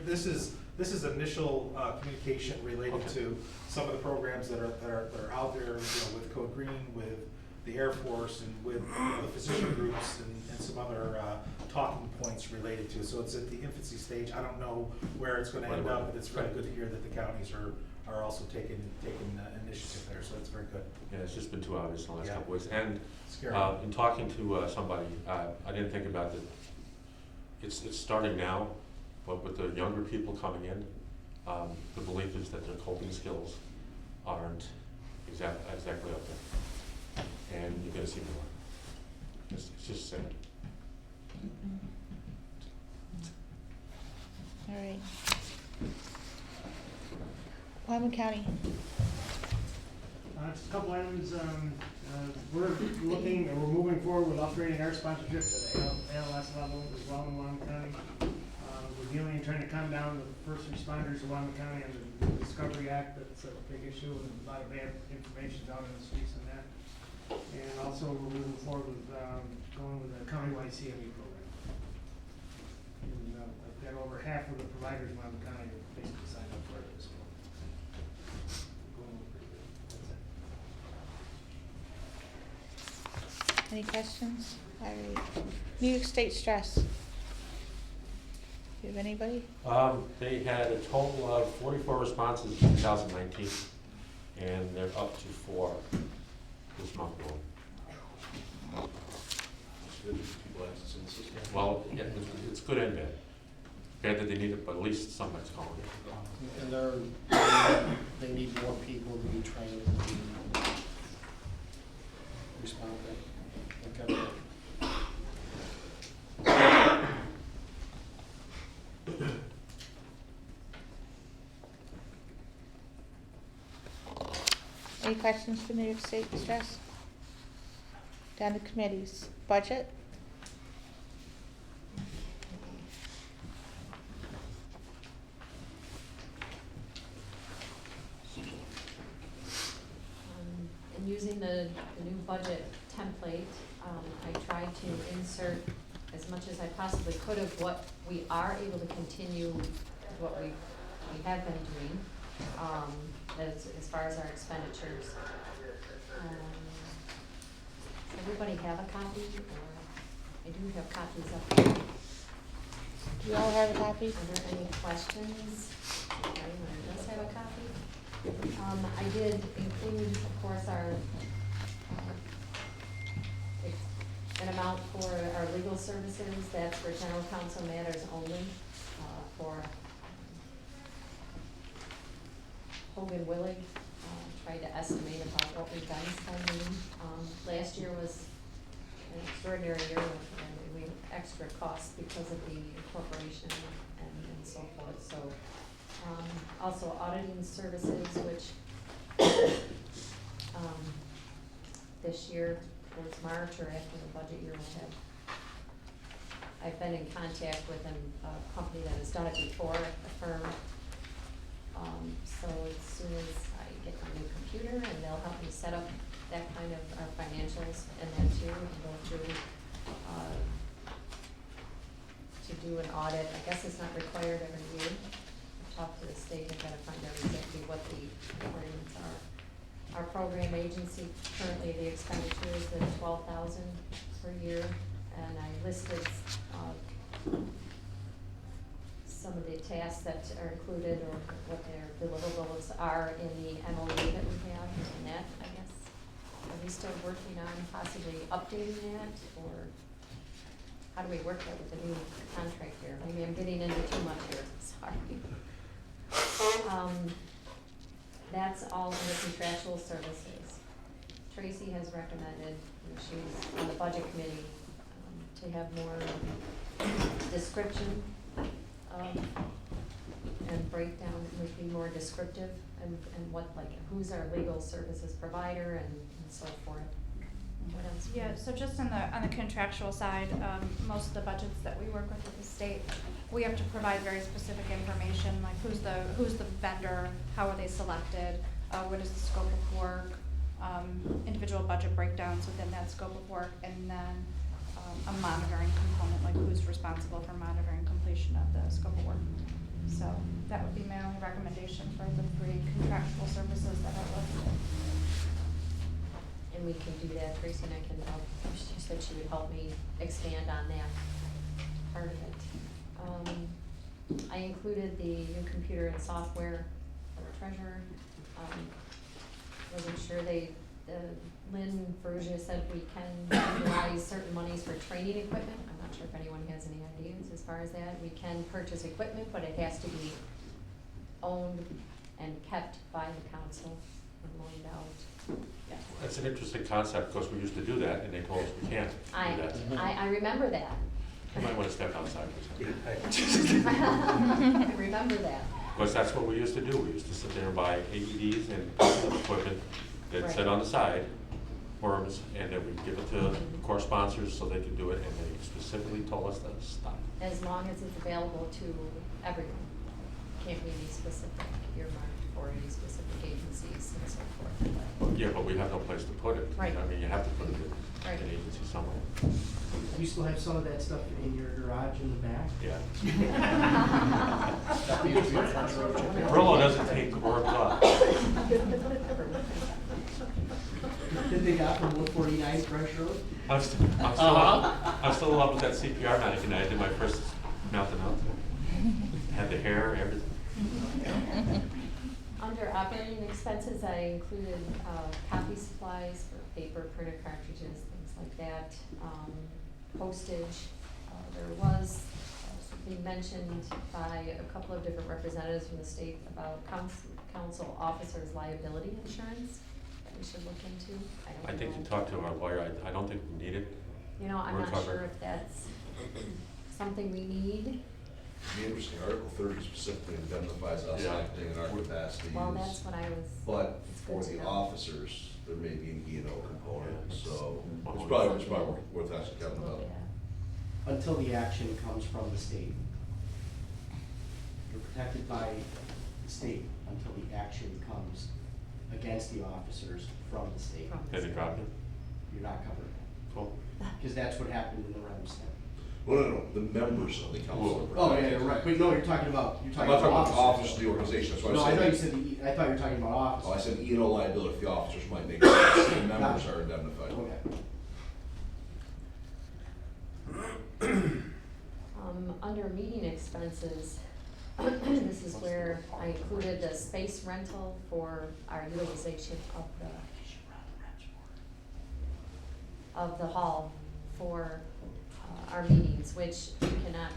This is initial communication related Okay. to some of the programs that are out there, you know, with Code Green, with the Air Force, and with, you know, the physician groups and some other talking points related to it. So it's at the infancy stage. I don't know where it's gonna end up, but it's really good to hear that the counties are also taking initiative there, so that's very good. Yeah, it's just been too obvious in the last Yeah. couple weeks. And Scary. in talking to somebody, I didn't think about that. It's starting now, but with the younger people coming in, the belief is that their coping skills aren't exactly up there. And you're gonna see more. It's just sad. All right. Wyoming County. Just a couple items, we're looking, or we're moving forward with upgrading our sponsorship to the ALS level as well in Wyoming County. We're dealing and trying to calm down the first responders in Wyoming County and the Discovery Act. That's a big issue, and a lot of bad information out in the streets on that. And also, we're moving forward with, going with a countywide CME program. And, I've got over half of the providers in Wyoming County have basically signed up for it this fall. Going pretty good. That's it. Any questions? All right. New York State stress. Do you have anybody? They had a total of 44 responses in 2019, and they're up to 4 this month alone. People have to send this again. Well, yeah, it's good and bad. Bad that they need it, but at least somebody's calling it. And they need more people to be trained to respond to that. Any questions for New York State stress? Down to committees. Budget? And using the new budget template, I tried to insert as much as I possibly could of what we are able to continue, what we have been doing, as far as our expenditures. Does everybody have a copy, or I do have copies up here. Do you all have a copy? Are there any questions? Anyone does have a copy? I did include, of course, our, an amount for our legal services. That's for general counsel matters only, for Hogan Willig. Tried to estimate about what we've done spending. Last year was an extraordinary year with, we had extra costs because of the incorporation and so forth. So, also auditing services, which this year, towards March or after the budget year, I've been in contact with a company that has done it before, a firm. So as soon as I get my new computer, and they'll help me set up that kind of our financials, and then too, we can go through, to do an audit. I guess it's not required every year. I've talked to the state, I've gotta find out exactly what the requirements are. Our program agency, currently the expenditure is the $12,000 per year, and I listed, some of the tasks that are included or what their deliverables are in the MOU that we have, and that, I guess, are we still working on possibly updating that, or how do we work that with the new contract here? Maybe I'm getting into too much here, sorry. That's all under contractual services. Tracy has recommended, and she's on the budget committee, to have more description of and breakdown, would be more descriptive, and what, like, who's our legal services provider and so forth. What else? Yeah, so just on the contractual side, most of the budgets that we work with the state, we have to provide very specific information, like who's the vendor, how are they selected, what is the scope of work, individual budget breakdowns within that scope of work, and then a monitoring component, like who's responsible for monitoring completion of the scope of work. So that would be my only recommendation for the 3 contractual services that I listed. And we can do that, Tracy and I can, she said she would help me expand on that part of it. I included the new computer and software for the treasurer. Wasn't sure Lynn Ferrugia said we can utilize certain monies for training equipment. I'm not sure if anyone has any ideas as far as that. We can purchase equipment, but it has to be owned and kept by the council and loaned out. Yeah. That's an interesting concept, because we used to do that, and they told us we can't do that. I remember that. You might want to step outside for a second. I remember that. Because that's what we used to do. We used to sit there and buy AEDs and equipment that sat on the side, worms, and then we'd give it to core sponsors so they could do it, and they specifically told us to stop. As long as it's available to everyone. Can't be any specific earmarked for any specific agencies and so forth. Yeah, but we have no place to put it. Right. I mean, you have to put it in Right. an agency somewhere. You still have some of that stuff in your garage in the back? Yeah. Brillo doesn't take worms off. That they got from 149 Fresh Road? I'm still in love with that CPR mannequin. I did my first mouth to mouth. Had the hair, everything. Under operating expenses, I included copy supplies for paper, printer cartridges, things like that. Postage, there was something mentioned by a couple of different representatives from the state about council officers' liability insurance that we should look into. I think you talked to our lawyer. I don't think we need it. You know, I'm We're not covered. sure if that's something we need. The interesting, Article 30 specifically indemnifies us Yeah. acting in our capacity. Well, that's what I was, But it's for good to the know. officers, there may be an E&O component, Yeah. so Well, it's probably worth asking Kevin about. Yeah. Until the action comes from the state. You're protected by the state until the action comes against the officers from the state. From the Did it drop you? You're not covered, Cool. because that's what happened in the WEREMSCO. Well, no, the members of the council. are Oh, yeah, protected. you're right, but no, you're talking about I'm not talking about the officers of the organization, that's what No, I I said. thought you said I thought you were talking about officers. Oh, I said E&O liability if the officers might make mistakes, the members are indemnified. Okay. Under meeting expenses, this is where I included the space rental for our utilization of the hall for our meetings, which you cannot,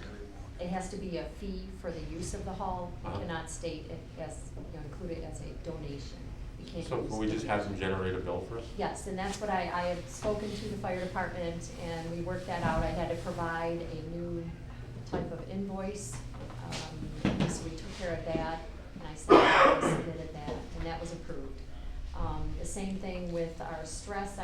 it has to be a fee for the use of the hall. You cannot state it as, include it as a donation. You can't So use can we just have them generate a bill for us? Yes, and that's what I had spoken to the fire department, and we worked that out. I had to provide a new type of invoice, so we took care of that, and I submitted that, and that was approved. The same thing with our stress,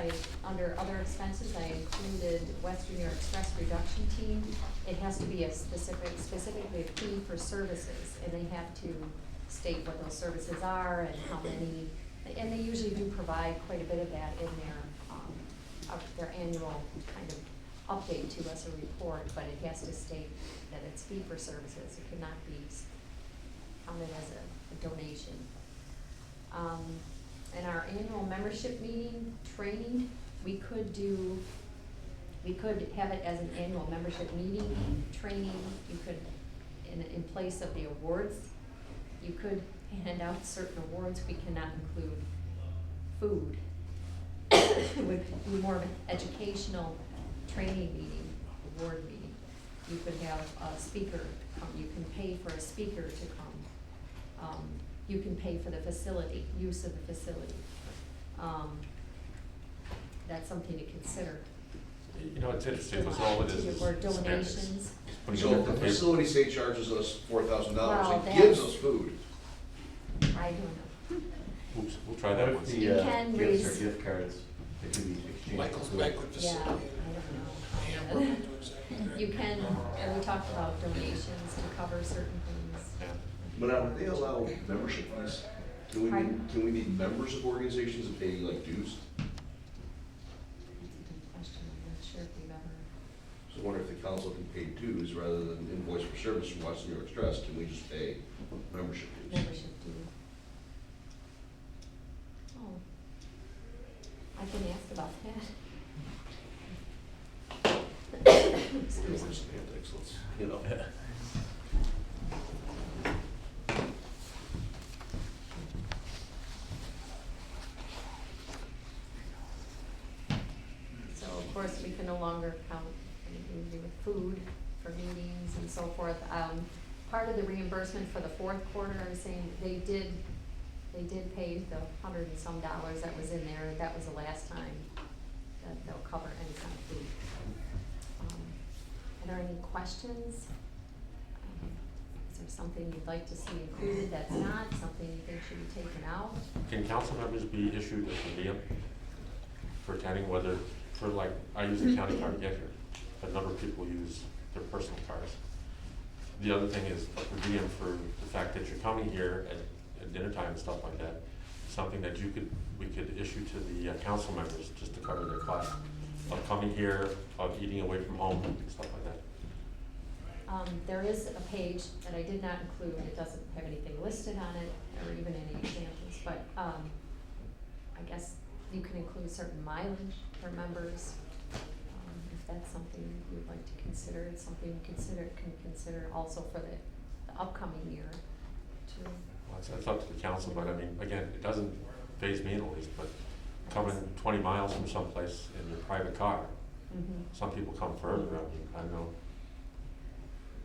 under other expenses, I included Western New York Stress Reduction Team. It has to be a specifically a fee for services, and they have to state what those services are and how many, and they usually do provide quite a bit of that in their annual kind of update to us, a report, but it has to state that it's fee for services. It cannot be counted as a donation. In our annual membership meeting training, we could have it as an annual membership meeting training. You could, in place of the awards, you could hand out certain awards. We cannot include food. It would be more of an educational training meeting, award meeting. You could have a speaker come. You can pay for a speaker to come. You can pay for the facility, use of the facility. That's something to consider. You know, it's interesting, because all it is Or semantics. donations. putting So it if in the the paper. facility, say, charges us $4,000, Well, it gives that's- us food. I don't know. Oops, we'll try that What once. if You the can gifts raise- or gift cards, they can be exchanged? Michael's for food? banquet Yeah, I facility. don't know. You can, and we talked about donations to cover certain things. Yeah. But now, do they allow membership fees? Pardon? Can we be members of organizations and pay like dues? That's a good question, I'm not sure if we've ever. So I wonder if the council can pay dues rather than invoice for service from Western New York Express, can we just pay membership dues? Membership due. Oh, I can ask about that. Excuse me. Semantics, let's, you know. So of course, we can no longer count anything to do with food for meetings and so forth. Part of the reimbursement for the fourth quarter, I was saying, they did pay the $100 and some that was in there. That was the last time that they'll cover any kind of food. Are there any questions? Is there something you'd like to see included that's not, something you think should be taken out? Can council members be issued a per diem for attending, whether, for like, I use the county card to get here, but a number of people use their personal cars. The other thing is a per diem for the fact that you're coming here at dinner time and stuff like that, something that we could issue to the council members just to cover their cost of coming here, of eating away from home, stuff like that. There is a page that I did not include, it doesn't have anything listed on it, or even any examples, but, I guess you can include certain mileage for members. If that's something you'd like to consider, it's something you can consider also for the upcoming year too. Well, it's up to the council, but I mean, again, it doesn't faze me in the least, but coming 20 miles from someplace in your private car, some people come further, I mean, I don't know.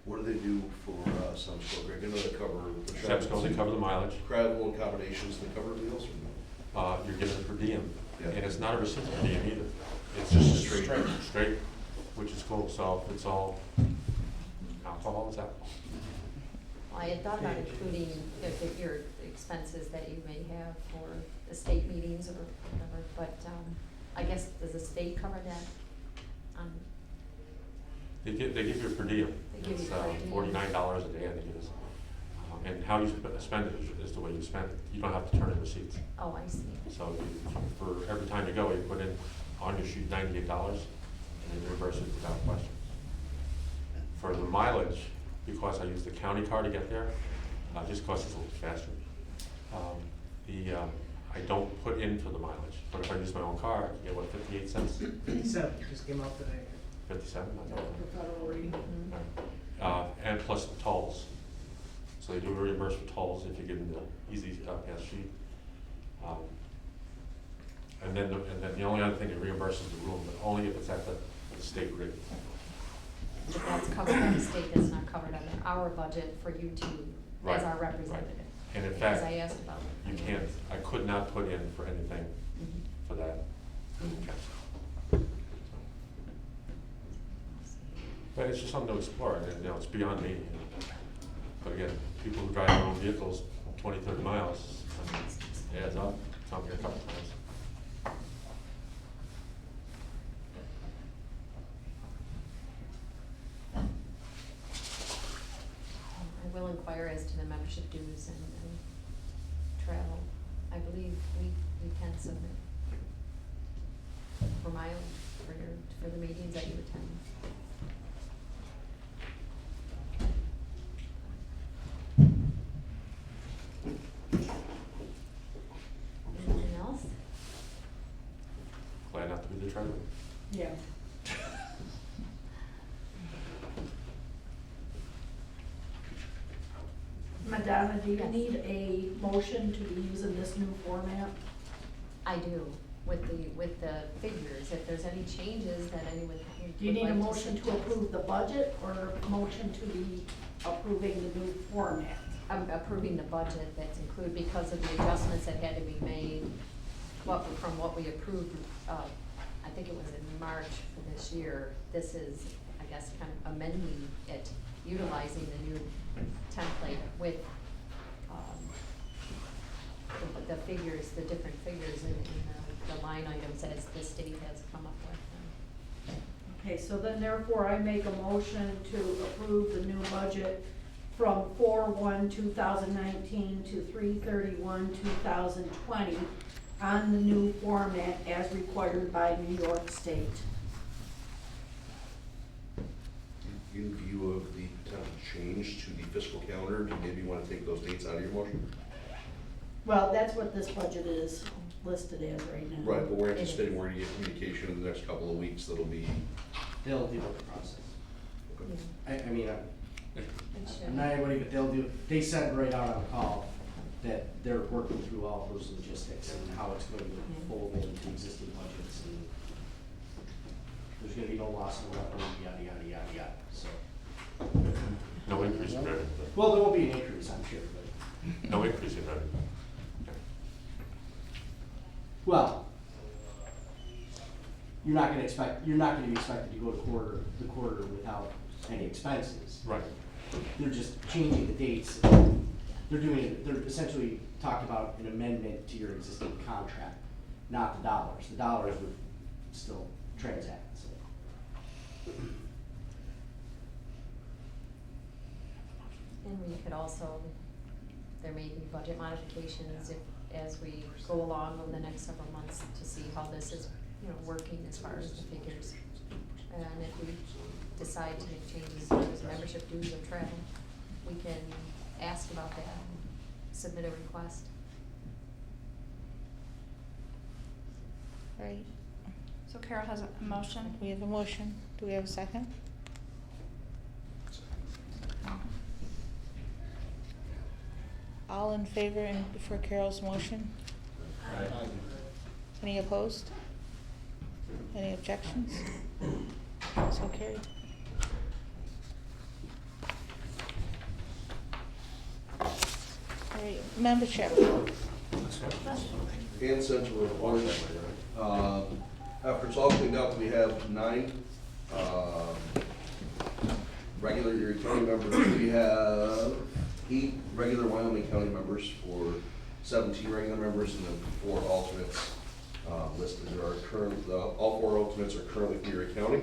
What do they do for, Semsco, Greg? I know they cover the Semsco, they cover the mileage, travel accommodations, they cover meals or no? you're given a per diem, Yeah. and it's not a receipt per diem either. It's just Straight. straight, which is cool, so it's all, alcohol is alcohol. Well, I had thought about including your expenses that you may have for the state meetings or whatever, but, I guess, does the state cover that? They give you a per diem. They give you It's per diem. $49 a day, I think it is. And how you spend it is the way you spend it. You don't have to turn in receipts. Oh, I see. So for every time you go, you put in on your sheet $98 and then you reimburse it without question. For the mileage, because I use the county car to get there, just costs us a little faster. I don't put in for the mileage, but if I use my own car, I can get, what, 58 cents? 57 just came out today. 57, I don't know. The federal rate. And plus the tolls. So they do reimburse for tolls if you give them the easy pass sheet. And then the only other thing, it reimburses the room, but only if it's at the state rate. If that's covered by the state, that's not covered under our budget for you to, Right, as our right. representative. And in Because fact, I asked about you that. can't, I could not put in for anything Mhm. for that. But it's just something to explore, and, you know, it's beyond me, you know. But again, people who drive their own vehicles 20, 30 miles, I mean, it adds up, it's not here a couple times. I will inquire as to the membership dues and travel. I believe we can submit for mileage for the meetings that you attend. Anything else? Glad not to be the treasurer. Yeah. Madonna, do you Yes. need a motion to be using this new format? I do, with the figures, if there's any changes that anyone would Do you need a like motion to suggest. approve the budget or a motion to be approving the new format? I'm approving the budget that's included because of the adjustments that had to be made, from what we approved, I think it was in March for this year. This is, I I guess, kind of amending it, utilizing the new template with, the figures, the different figures in the line items as the state has come up with them. Okay, so then therefore I make a motion to approve the new budget from 4/1/2019 to 3/31/2020 on the new format as required by New York State. In view of the potential change to the fiscal calendar, do you maybe want to take those dates out of your motion? Well, that's what this budget is listed as right now. Right, but we're anticipating we're gonna get communication in the next couple of weeks that'll be. They'll deal with the process. Yeah. I mean, It should. I'm not anybody, but they said right out on the call that they're working through all those logistics and how it's going to fold into existing budgets, and there's gonna be no loss of revenue, yada, yada, yada, yada, so. No increase in revenue. Well, there won't be an increase, I'm sure, but, No increase in revenue. well, you're not gonna be expected to go to the quarter without any expenses. Right. They're just changing the dates. They're essentially talking about an amendment to your existing contract, not the dollars. The dollars would still transact, so. And we could also, there may be budget modifications as we go along over the next several months to see how this is, working as far as the figures. And if we decide to make changes as far as membership dues or travel, we can ask about that and submit a request. Right, So Carol has a motion. we have a motion. Do we have a second? All in favor for Carol's motion? Any opposed? Any objections? So carried. All right, membership. And since we're recording, after it's all cleaned up, we have 9 regular Erie County members. We have 8 regular Wyoming County members for 17 regular members, and then 4 alternates listed. There are all 4 alternates are currently from Erie County.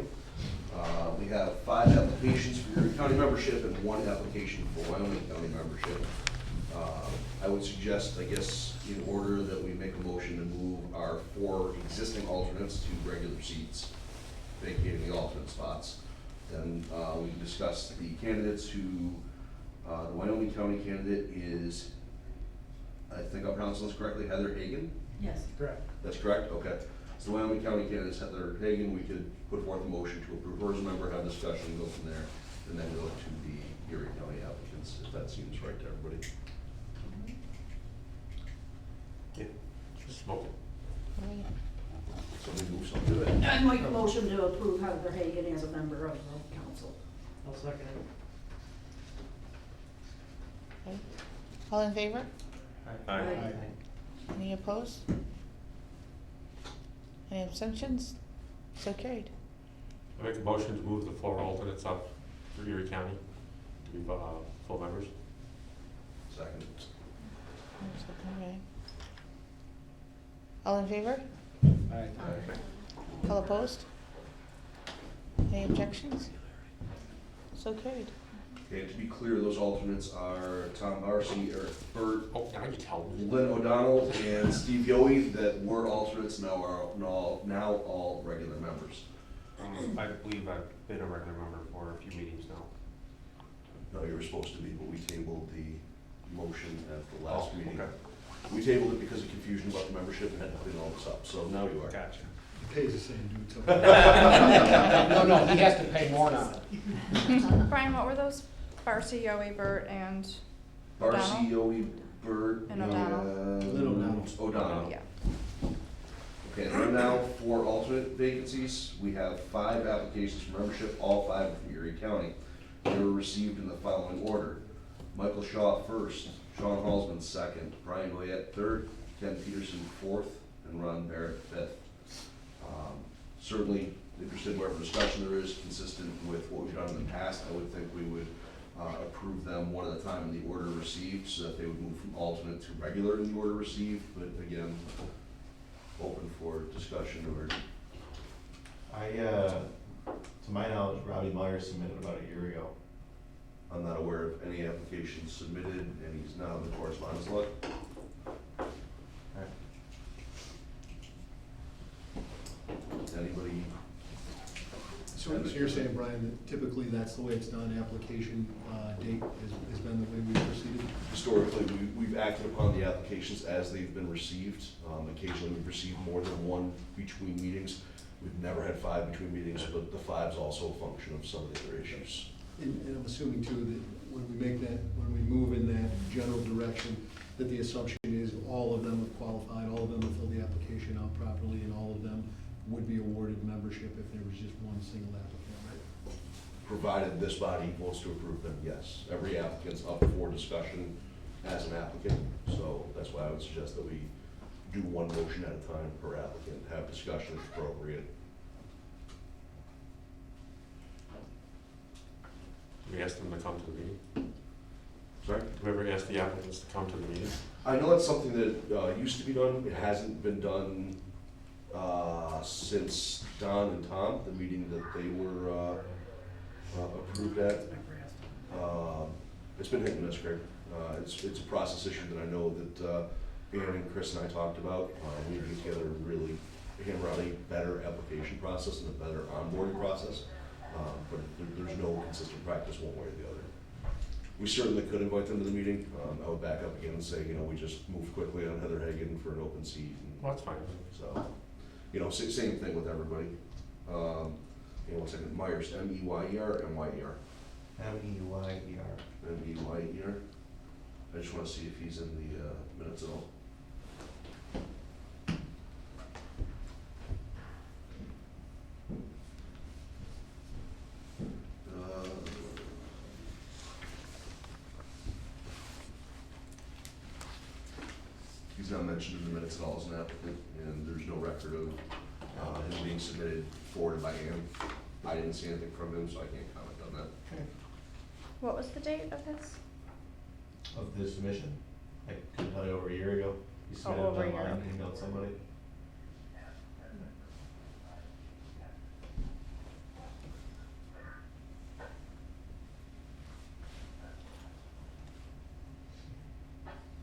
We have 5 applications for Erie County membership and 1 application for Wyoming County membership. I would suggest, I guess, in order that we make a motion to move our 4 existing alternates to regular seats, vacating the alternate spots. Then we can discuss the candidates who, the Wyoming County candidate is, I think I'm pronouncing this correctly, Heather Hagan? Yes. Correct. That's correct, okay. So the Wyoming County candidate is Heather Hagan. We could put forth a motion to approve her as a member, have discussion, go from there, and then go to the Erie County applicants, if that seems right to everybody. Yeah. Smoke it. All right. Somebody move something to it. I make a motion to approve Heather Hagan as a member of the council. I'll second it. Okay. All in favor? Aye. Any opposed? Any abstentions? So carried. I make a motion to move the 4 alternates up for Erie County to be full members. Second. Okay. All in favor? All opposed? Any objections? So carried. Okay, to be clear, those alternates are Tom Barcy, Eric Burt, Oh, now you tell me. Lynn O'Donnell, and Steve Yohe that were alternates, now are now all regular members. I believe I've been a regular member for a few meetings now. No, you were supposed to be, but we tabled the motion at the last Oh, meeting. okay. We tabled it because of confusion about the membership and had to clean all this up, so now you are. Gotcha. Pays the same dude. No, he has to pay more now. Brian, what were those? Barcy, Yoe, Burt, and Barcy, O'Donnell? Yohe, Burt, And O'Donnell. and O'Donnell. Yeah. Okay, there are now 4 alternate vacancies. We have 5 applications for membership, all 5 are from Erie County. They were received in the following order: Michael Shaw first, Sean Halsman second, Brian Goyette third, Ken Peterson fourth, and Ron Barrett fifth. Certainly, interested in whatever discussion there is, consistent with what we've done in the past, I would think we would approve them one at a time in the order received, so that they would move from alternate to regular in the order received, but again, open for discussion or. To my knowledge, Robbie Meyer submitted about a year ago. I'm not aware of any applications submitted, and he's not on the correspondence list. Anybody? So you're saying, Brian, that typically that's the way it's done, application date has been the way we've proceeded? Historically, we've acted upon the applications as they've been received. Occasionally, we've received more than one between meetings. We've never had 5 between meetings, but the 5's also a function of some of the other issues. And I'm assuming too that when we move in that general direction, that the assumption is all of them have qualified, all of them have filled the application out properly, and all of them would be awarded membership if there was just one single applicant, right? Provided this body votes to approve them, yes. Every applicant's up for discussion as an applicant, so that's why I would suggest that we do one motion at a time per applicant, have discussion if appropriate. Do we ask them to come to the meeting? Sorry? Do we ever ask the applicants to come to the meeting? I know that's something that used to be done. It hasn't been done since Don and Tom, the meeting that they were approved at. It's been hit and miss, Craig. It's a process issue that I know that Ann and Chris and I talked about. We need to get together and really hammer out a better application process and a better onboarding process. But there's no consistent practice one way or the other. We certainly could invite them to the meeting. I would back up again and say, we just moved quickly on Heather Hagan for an open seat. Well, that's fine. So, same thing with everybody. One second, Myers, M-E-Y-E-R or M-Y-E-R? M-E-Y-E-R. M-E-Y-E-R. I just want to see if he's in the minutes at all. He's not mentioned in the minutes at all as an applicant, and there's no record of him being submitted forwarded by Ann. I didn't see anything from him, so I can't comment on that. Okay. What was the date of his? Of the submission, I could tell you over a year ago. He submitted it over a year online, ago. emailed somebody.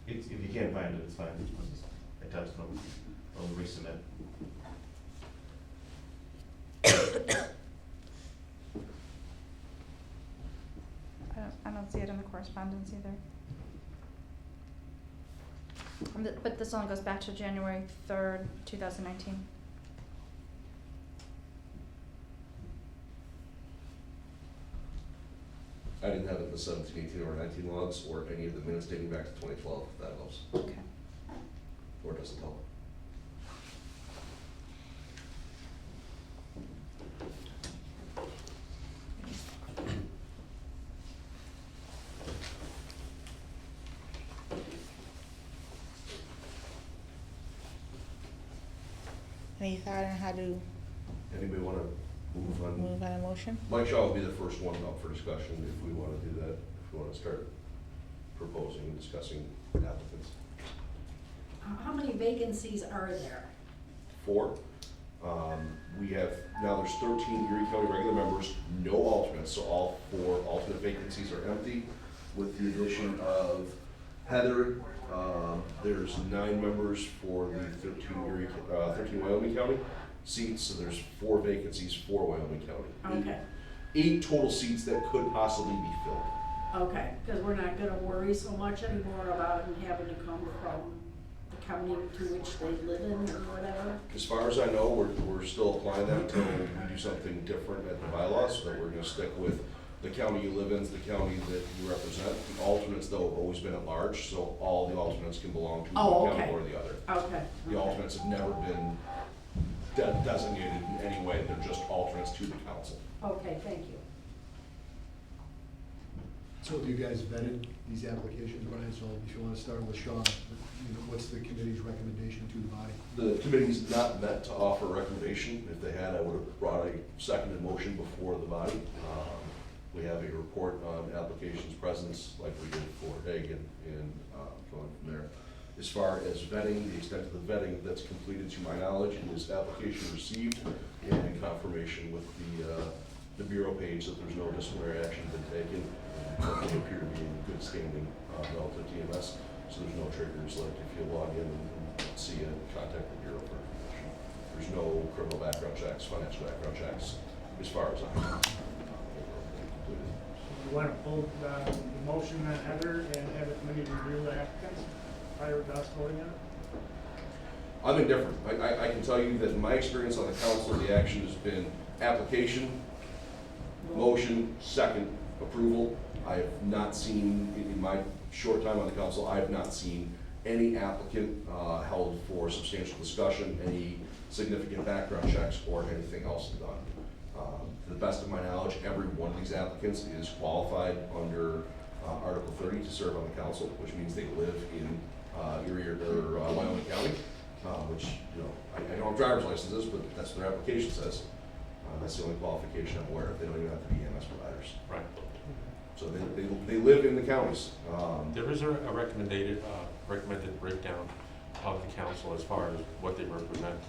If you can't find it, it's fine. I text them, I'll resubmit. I don't see it in the correspondence either. But this only goes back to January 3rd, 2019. I didn't have it in the 17, 18, or 19 logs, or any of the minutes dating back to 2012, if that helps, Okay. or doesn't help. Any thought on how to Anybody want to move on? move on a motion? Mike Shaw will be the first one up for discussion if we want to do that, if we want to start proposing and discussing applicants. How many vacancies are there? 4. We have, now there's 13 Erie County regular members, no alternates, so all 4 alternate vacancies are empty, with the addition of Heather. There's 9 members for the 13 Wyoming County seats, so there's 4 vacancies for Wyoming County. Okay, 8 total seats that could possibly be filled. okay, because we're not gonna worry so much anymore about them having to come from the county to which they live in or whatever. As far as I know, we're still applying that until we do something different at the bylaws, so that we're gonna stick with the county you live in, the county that you represent. The alternates, though, have always been at large, so all the alternates can belong to Oh, one okay. county or the other. Okay. The alternates have never been designated in any way, they're just alternates to the council. Okay, thank you. So have you guys vetted these applications, Brian, so if you wanna start with Shaw, you know, what's the committee's recommendation to the body? The committee's not meant to offer a recommendation. If they had, I would have brought a seconded motion before the body. We have a report on applications presence like we did for Hagan and going from there. As far as vetting, the extent of the vetting that's completed to my knowledge is application received and in confirmation with the bureau page that there's no disciplinary action been taken. They appear to be in good standing relative to EMS, so there's no triggers like if you log in and see it, contact the bureau for information. There's no criminal background checks, financial background checks, as far as I know. You want to pull the motion on Heather and have the committee review the applicants prior to us voting on it? I'm indifferent. I can tell you that in my experience on the council, the action has been application, motion, second, approval. I have not seen, in my short time on the council, I have not seen any applicant held for substantial discussion, any significant background checks, or anything else done. To the best of my knowledge, every one of these applicants is qualified under Article 30 to serve on the council, which means they live in Erie or Wyoming County, which, you know, I don't have driver's licenses, but that's what their application says. That's the only qualification I'm aware of. They don't even have to be EMS providers. Right. So they live in the counties. There is a recommended breakdown of the council as far as what they represent.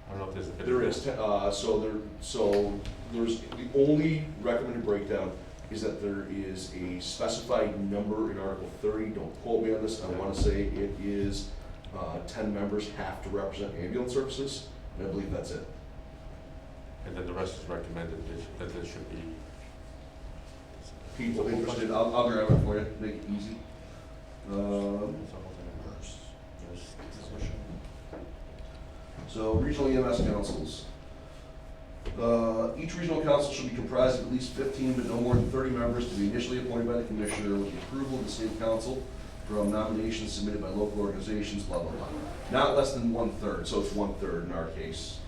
I don't know if there's a bit There of is, this. so there's, the only recommended breakdown is that there is a specified number in Article 30, don't quote me on this, I wanna say it is 10 members have to represent ambulance services, and I believe that's it. And then the rest is recommended that there should be. People interested, I'll grab it for you, make it easy. So regional EMS councils. Each regional council should be comprised of at least 15 but no more than 30 members to be initially appointed by the commissioner with the approval of the state council from nominations submitted by local organizations, blah, blah, blah. Not less than 1/3, so it's 1/3 in our case.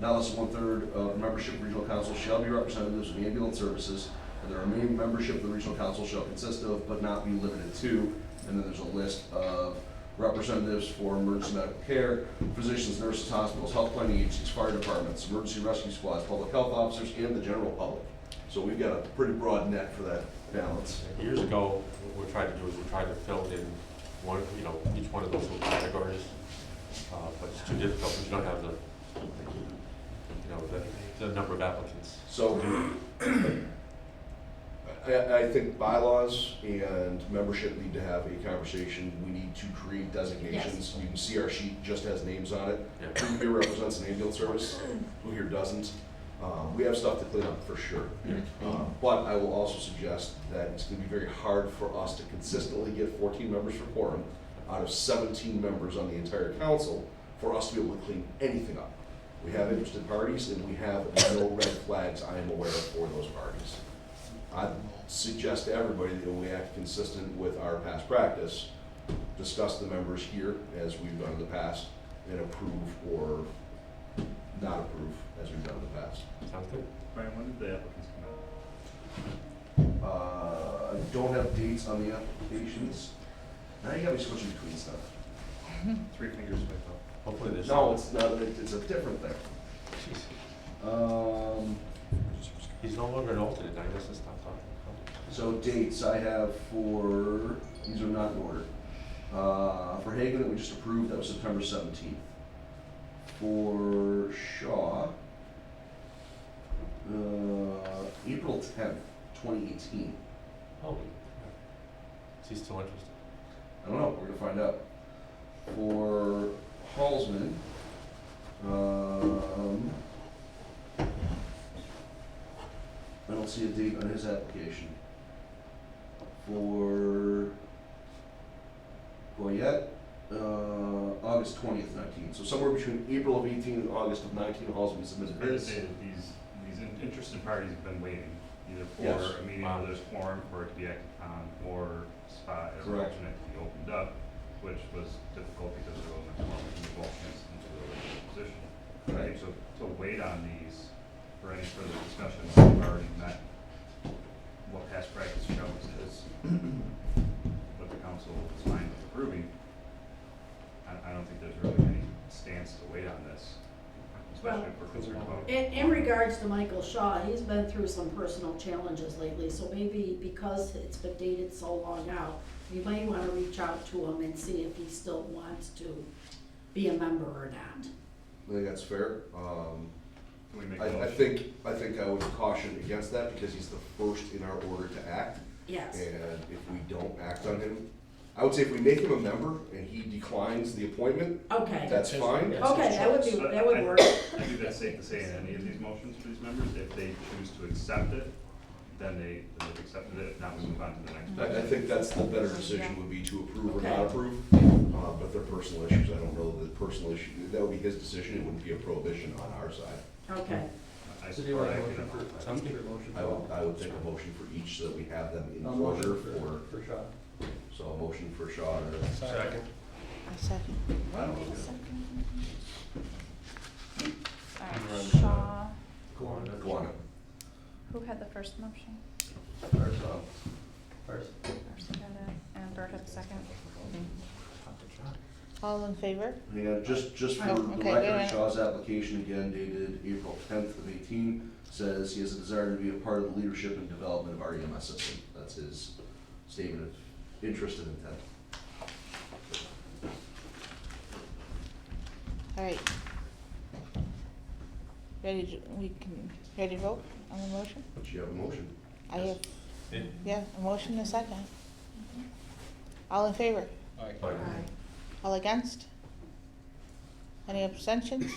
Not less than 1/3 of membership of regional council shall be representatives of ambulance services, and the remaining membership of the regional council shall consist of, but not be limited to, and then there's a list of representatives for emergency medical care, physicians, nurses, hospitals, health plan agencies, fire departments, emergency rescue squads, public health officers, and the general public. So we've got a pretty broad net for that balance. Years ago, what we tried to do is we tried to fill in one, each one of those little categories. But it's too difficult because you don't have the number of applicants. So I think bylaws and membership need to have a conversation. We need to create designations. You can see our sheet just has names on it. Yeah. Who here represents an ambulance service? Who here doesn't? We have stuff to clean up for sure. But I will also suggest that it's going to be very hard for us to consistently get 14 members for quorum out of 17 members on the entire council for us to be able to clean anything up. We have interested parties and we have no red flags I am aware of for those parties. I suggest to everybody that we act consistent with our past practice, discuss the members here as we've done in the past, and approve or not approve as we've done in the past. Sounds good. Brian, when did the applicants come out? I don't have dates on the applications. Now you gotta be switching between stuff. 3 fingers away, though. Hopefully this. No, it's not, it's a different thing. He's no longer an alternate, I guess it's not talking. So dates I have for, these are not in order. For Hagan that we just approved, that was September 17th. For Shaw, April 10th, 2018. Holy. Is he still interested? I don't know, we're gonna find out. For Halsman, I don't see a date on his application. For Goyette, August 20th, 19. So somewhere between April of 18 and August of 19, Halsman submitted Fair to his. say that these interested parties have been waiting, either Yes. for a meeting where there's quorum for it to be acted upon, or spot as Correct. alternate to be opened up, which was difficult because there wasn't a quorum to move alternates into the original position. I Right. think so to wait on these for any further discussion, we've already met what past practice shows is what the council is fine with approving. I don't think there's really any stance to wait on this, especially if we're concerned about. In regards to Michael Shaw, he's been through some personal challenges lately, so maybe because it's been dated so long out, you might wanna reach out to him and see if he still wants to be a member or not. I think that's fair. Can we make a I motion? think I would caution against that because he's the first in our order to act. Yes. And if we don't act on him, I would say if we make him a member and he declines the appointment, Okay. that's fine. Okay, that would work. I think that's safe to say in any of these motions for these members, if they choose to accept it, then they've accepted it, if not, we move on to the next. I think that's the better decision would be to approve or not Okay. approve. But they're personal issues. I don't know that personal issue, that would be his decision. It wouldn't be a prohibition on our side. Okay. I So do you want support a that. motion for each or motion? I would take a motion for each so that we have them in order for, For Shaw. so a motion for Shaw and a Second. A second. I don't know. Alright, Shaw, Go on. Go on. who had the first motion? First, First. First got it, and Bert had the second. All in favor? Hang on, just for Oh, the okay, wait a record, minute. Shaw's application again dated April 10th of 18 says he has a desire to be a part of the leadership and development of our EMS system. That's his statement of interest and intent. All right. Ready to vote on the motion? But you have a motion. I have, Yeah. yeah, a motion and a second. All in favor? All against? Any abstentions?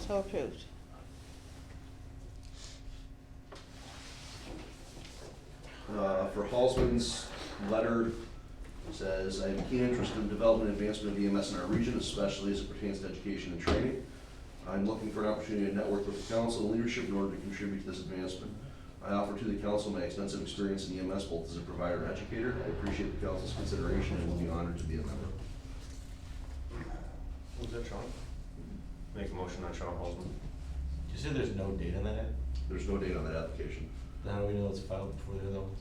So approved. For Halsman's letter, says, I have a keen interest in development and advancement of EMS in our region, especially as it pertains to education and training. I'm looking for an opportunity to network with the council and leadership in order to contribute to this advancement. I offer to the council my extensive experience in EMS, both as a provider and educator. I appreciate the council's consideration and will be honored to be a member. Was that Sean? Make a motion on Sean Halsman. You said there's no date on that? There's no date on that application. How do we know it's filed before the other ones?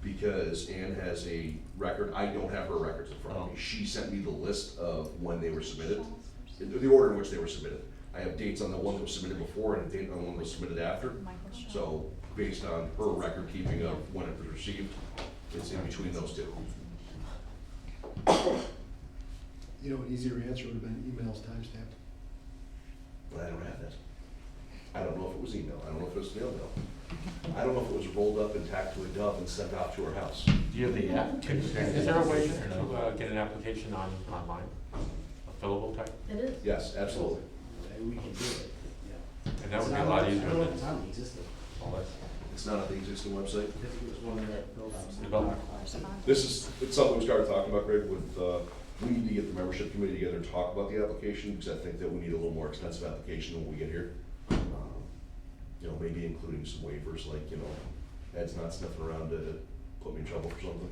Because Ann has a record, I don't have her records in front of me. She sent me the list of when they were submitted, the order in which they were submitted. I have dates on the one that was submitted before and a date on the one that was submitted after. Michael Shaw. So based on her record keeping of when it was received, it's in between those two. You know, an easier answer would have been emails timestamped. But I don't have that. I don't know if it was email, I don't know if it was snail mail. I don't know if it was rolled up and tacked to a dove and sent out to her house. Do you have the app? Is there a way to get an application online? A fillable type? It is. Yes, absolutely. We can do it, yeah. And that would be a lot easier I don't know if than it's on the existing. all this. It's not on the existing website. I think it was one that built out. Development. It's something we started talking about, Greg, with, we need to get the membership committee together and talk about the application, because I think that we need a little more extensive application when we get here. You know, maybe including some waivers, like, you know, Ed's not sniffing around to put me in trouble for something.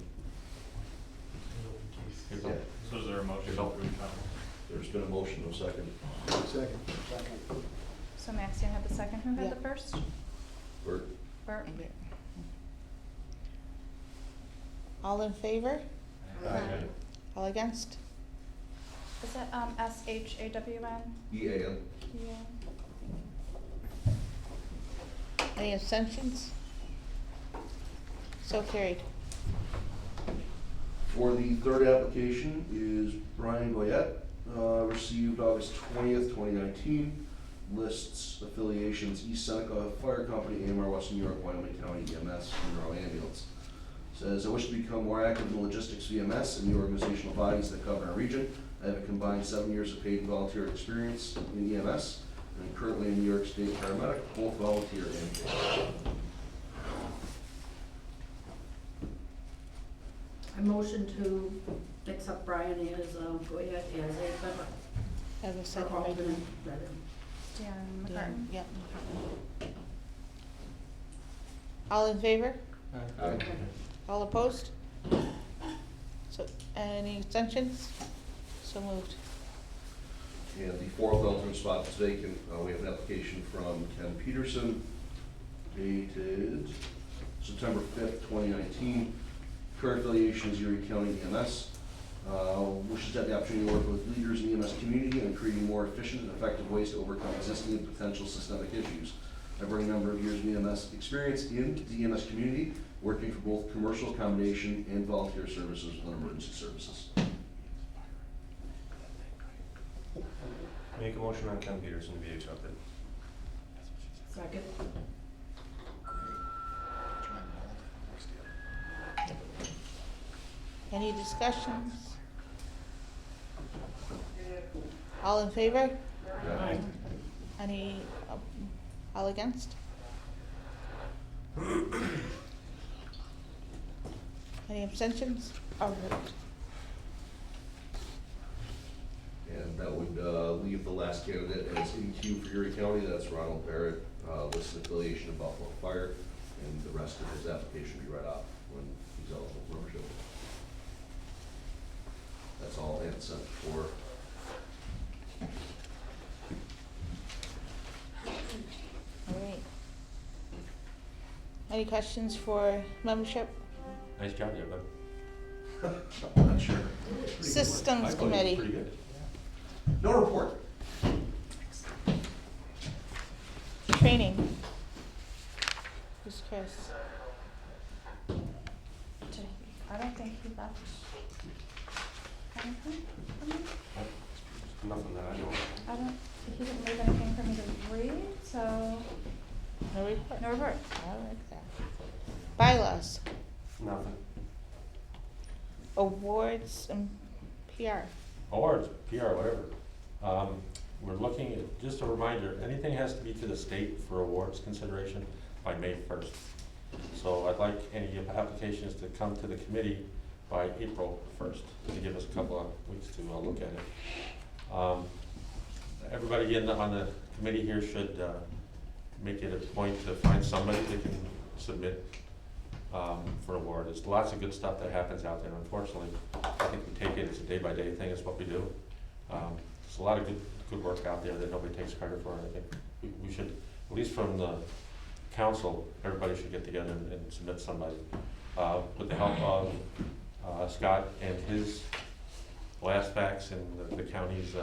Yeah. So is there a motion to approve? There's been a motion, no second. Second. So Maxine had the second, who had Yeah. the first? Bert? Bert? All in favor? Aye. All against? Is that, SHAWN? EAN. Yeah. Any abstentions? So carried. For the third application is Brian Goyette, received August 20th, 2019, lists affiliations East Seneca Fire Company, AMR Western New York, Wyoming County EMS, Monroe Ambulance. Says, I wish to become more active in the logistics of EMS and the organizational bodies that cover our region. I have a combined 7 years of paid and volunteer experience in EMS, and I'm currently a New York State paramedic, both volunteer and paid. I motion to accept Brian as, Goya as a member. Have a Or second. by alternate, Dan. rather. Dan Dan, McCartan? yep. All in favor? Okay. All opposed? So, any abstentions? So moved. And the fourth alternate spot that's vacant, we have an application from Ken Peterson, dated September 5th, 2019. Current affiliation is Erie County EMS. Wishes to have the opportunity to work with leaders in the EMS community and creating more efficient and effective ways to overcome existing and potential systemic issues. I bring a number of years of EMS experience in the EMS community, working for both commercial accommodation and volunteer services within emergency services. Make a motion on Ken Peterson to be accepted. Second. Any discussions? All in favor? Aye. Any, all against? Any abstentions? Or vote? And that would leave the last candidate as in queue for Erie County. That's Ronald Barrett, listed affiliation of Buffalo Fire, and the rest of his application will be read off when he's eligible for membership. That's all I had sent for. All right. Any questions for membership? Nice job there, bud. I'm not sure. Systems I thought you did Committee. pretty good. No report. Training. Who's Chris? I don't think he left. Anything for me? Nothing that I know of. I don't, he didn't leave anything for me to read, so, No report. no report. I like that. Bylaws, Nothing. awards, and PR. Awards, PR, whatever. We're looking at, just a reminder, anything has to be to the state for awards consideration by May 1st. So I'd like any applications to come to the committee by April 1st, to give us a couple of weeks to look at it. Everybody on the committee here should make it a point to find somebody that can submit for an award. There's lots of good stuff that happens out there. Unfortunately, I think we take it as a day-by-day thing. It's what we do. There's a lot of good work out there that nobody takes credit for. I think we should, at least from the council, everybody should get together and submit somebody. With the help of Scott and his blast facts and the county's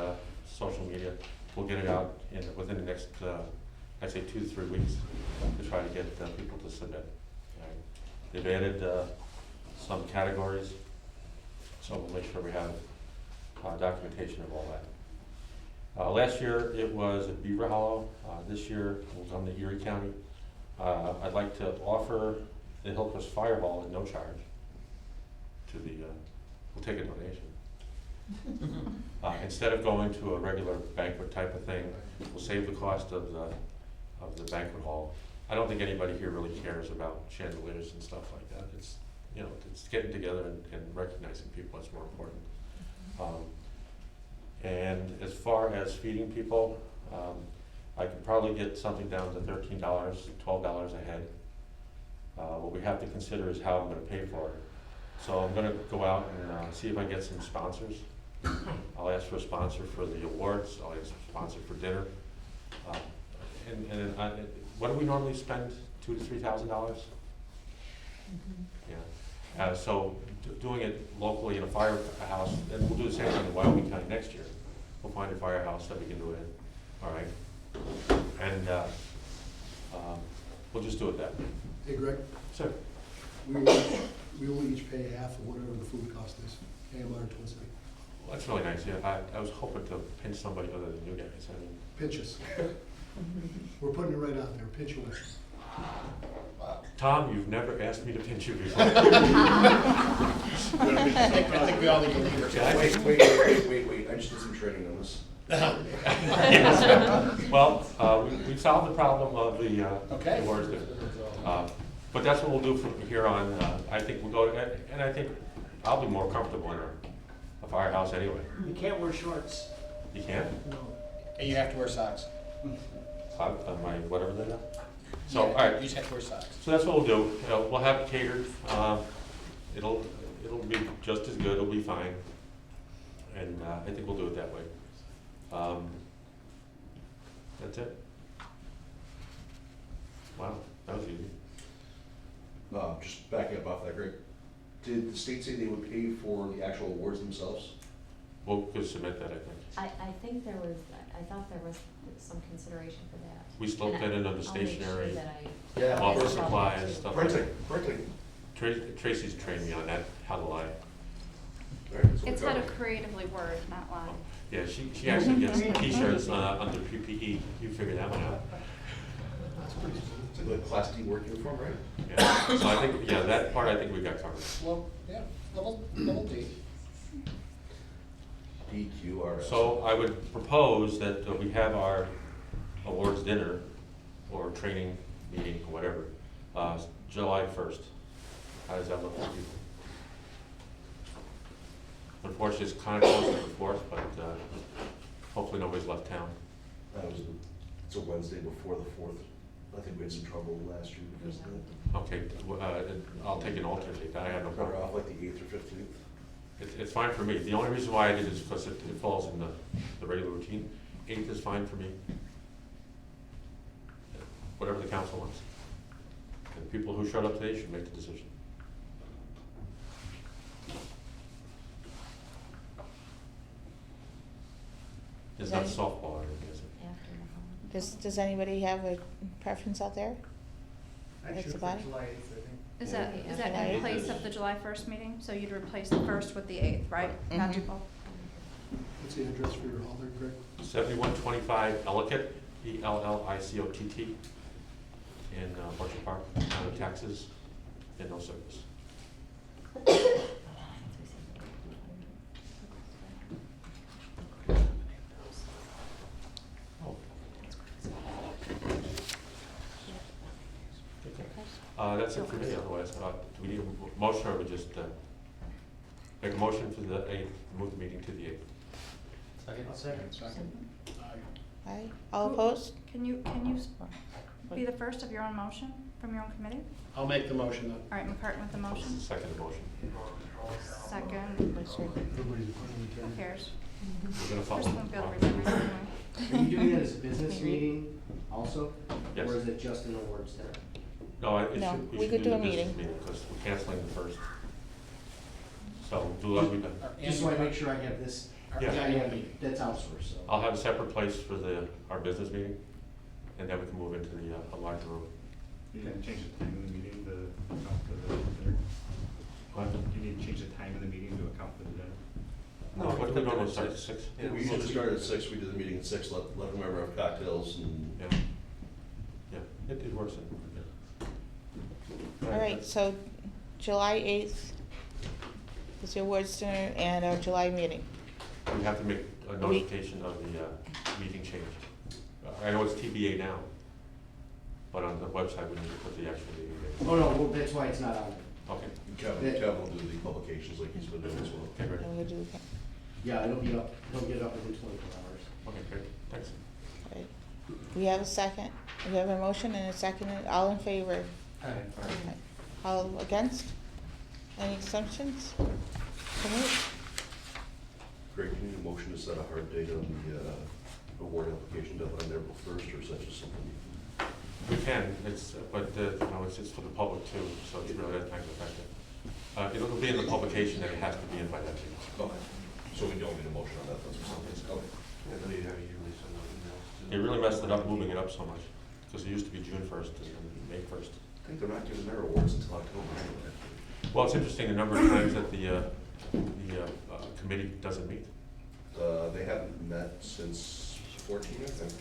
social media, we'll get it out within the next, I'd say 2 to 3 weeks to try to get people to submit. They've added some categories, so we'll make sure we have documentation of all that. Last year it was at Beaver Hollow. This year it will come to Erie County. I'd like to offer the Hillcrest Fire Hall at no charge to the, we'll take a donation. Instead of going to a regular banquet type of thing, we'll save the cost of the banquet hall. I don't think anybody here really cares about chandeliers and stuff like that. It's, you know, it's getting together and recognizing people that's more important. And as far as feeding people, I could probably get something down to $13, $12 a head. What we have to consider is how I'm gonna pay for it. So I'm gonna go out and see if I get some sponsors. I'll ask for a sponsor for the awards, I'll ask for a sponsor for dinner. What do we normally spend, $2,000 to $3,000? Yeah. So doing it locally in a firehouse, and we'll do the same thing in Wyoming County next year. We'll find a firehouse that we can do it in. All right. And we'll just do it that way. Hey Greg, Sir. we will each pay half of whatever the food cost is, AMR and Twin City. Well, that's really nice. Yeah, I was hoping to pinch somebody other than you guys. I mean, Pinch us. We're putting it right out there, pinch away. Tom, you've never asked me to pinch you before. I think we all need to leave her. Yeah, I Wait, think- wait, I just did some training on this. Yes. Well, we solved the problem of the Okay. awards there. But that's what we'll do from here on. I think we'll go, and I think I'll be more comfortable in a firehouse anyway. You can't wear shorts. You can't? No. And you have to wear socks. On my, whatever they are. So, all Yeah, right. you just have to wear socks. So that's what we'll do. We'll have it catered. It'll be just as good. It'll be fine. And I think we'll do it that way. That's it. Wow, that was easy. Just backing up off that, Greg, did the state say they would pay for the actual awards themselves? We'll could submit that, I think. I think there was, I thought there was some consideration for that. We still And put it under I'll the make sure stationery, that I- Yeah. office I'll supplies, too. stuff like that. Printing. Tracy's trained me on that, how to lie. It's how to creatively word, not lie. Yeah, she actually gets t-shirts under PPE. You figure that one out. It's a good Class D work uniform, right? Yeah. So I think, yeah, that part I think we got covered. Well, yeah, level D. DQRS. So I would propose that we have our awards dinner or training meeting, or whatever, July 1st. How does that look for people? Unfortunately, it's kind of close to the 4th, but hopefully nobody's left town. It's a Wednesday before the 4th. I think we had some trouble last year because of that. Okay, I'll take an alternate date. I have no Better problem. off like the 8th or 15th. It's fine for me. The only reason why I did it is because it falls in the regular routine. 8th is fine for me. Whatever the council wants. And people who showed up today should make the decision. It's not softball or anything, is it? After the holiday. Does anybody have a preference out there? I That's shoot about for it. July 8th, I think. Is that, Yeah. is that July in 8th place is- of the July 1st meeting? So you'd replace the 1st with the 8th, right? Not do Mhm. both? What's the address for your hall there, Greg? 7125 Ellicott, Ellicott, in Orchard Park, no taxes and no service. Oh. Okay. That's it for me, otherwise, do we need a motion or we just, make a motion for the 8th, move the meeting to the 8th? I'll second. Aye, all opposed? Can you be the first of your own motion from your own committee? I'll make the motion then. All right, McCartan with the motion. Second motion. Second, who cares? We're gonna follow. First one, Bill, remember anyway. Are you doing that as a business meeting also? Yes. Or is it just an awards dinner? No, No, we we should could do do the a business meeting. meeting, because we're canceling the first. So, do like we've done. Just want to make sure I have this, Yeah. that's outsourced, so. I'll have a separate place for our business meeting, and then we can move into a larger room. You can change the time of the meeting to account for the dinner. What? You need to change the time of the meeting to account for the dinner. No, what we normally start at 6? Yeah, We usually start at 6, we do the meeting at 6, let whomever have cocktails and. Yeah. Yeah, it works in, yeah. All right, so July 8th is your awards dinner and our July meeting. We have to make a notification of the meeting change. I know it's TBA now, but on the website we need to put the actual meeting date. Oh, no, well, that's why it's not on there. Okay, Kevin will do the publications like he's been doing as well. okay, great. And we'll do, Yeah, it'll be up, he'll get it up within 24 hours. Okay, great, thanks. right. We have a second. We have a motion and a second. All in favor? Aye. Aye. All against? Any extensions? So moved. Greg, do you need a motion to set a hard date on the award application deadline there April 1st, or is that just something? We can, but it's for the public too, so it's really that time effective. It'll be in the publication that it has to be in by that date. Okay, so we don't need a motion on that, that's what something, okay. They really messed it up, moving it up so much, because it used to be June 1st and May 1st. I think they're not giving their awards until October anyway. Well, it's interesting the number of times that the committee doesn't meet. They haven't met since 14, I think.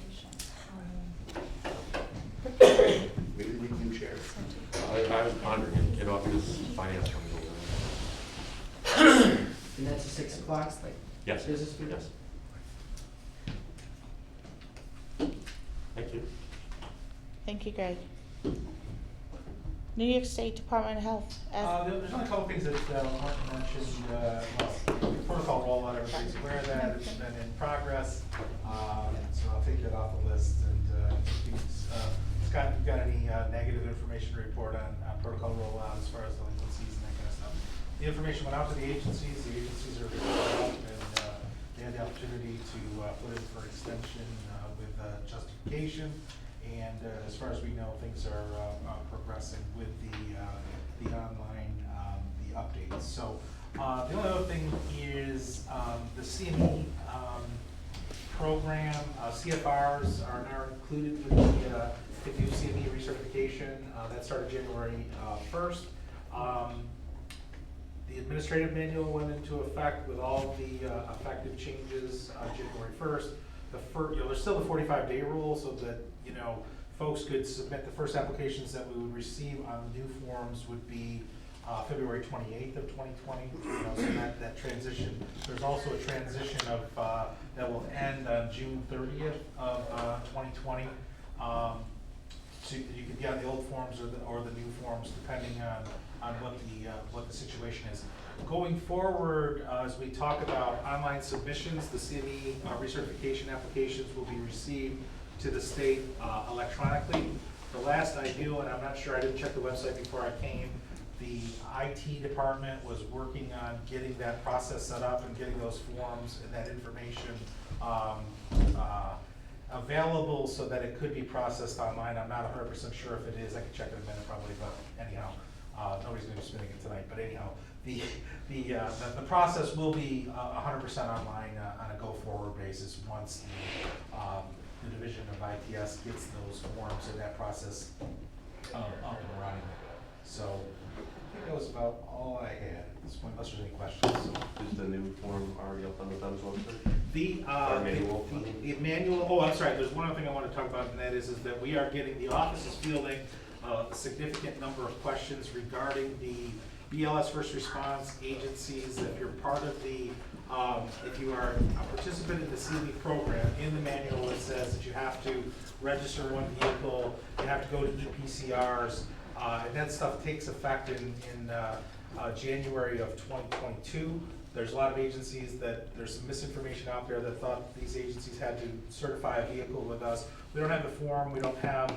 Maybe we can do chair. I was pondering, get off this finance one. And that's a 6 o'clock? Yes, Business meeting? yes. Thank you. Thank you, Greg. New York State Department of Health. There's only a couple things that Mark mentioned, the protocol rollout, everybody's aware of that, it's been in progress. So I'll take that off the list, and Scott, you got any negative information to report on protocol rollout as far as delinquencies and that kind of stuff? The information went out to the agencies are reporting out, and they had the opportunity to put in for extension with justification. And as far as we know, things are progressing with the the online, the updates. So, the only other thing is, the CME, program, CFRs are now included with the new CME recertification. That started January 1st. The administrative manual went into effect with all the effective changes January 1st. There's still the 45-day rule, so that, folks could submit the first applications that we would receive on the new forms would be February 28th of 2020. So that transition. There's also a transition of that will end on June 30th of 2020. So you could be on the old forms or the new forms, depending on what the situation is. Going forward, as we talk about online submissions, the CME recertification applications will be received to the state electronically. The last I knew, and I'm not sure, I didn't check the website before I came, the IT department was working on getting that process set up and getting those forms and that information available so that it could be processed online. I'm not 100% sure if it is. I can check in a minute probably, but anyhow, nobody's going to be submitting it tonight. But anyhow, the process will be 100% online on a go-forward basis once the division of ITS gets those forms and that process up and running. So I think that was about all I had at this point, unless there's any questions. So. Is the new form already up on the Ems website? The manual, oh, I'm sorry, there's one other thing I want to talk about, and that is that we are getting, the office is fielding a significant number of questions regarding the BLS first response agencies. If you're part of the, if you are a participant in the CME program, in the manual it says that you have to register one vehicle, you have to go to EPCRs, and that stuff takes effect in January of 2022. There's a lot of agencies there's some misinformation out there that thought these agencies had to certify a vehicle with us. We don't have the form, we don't have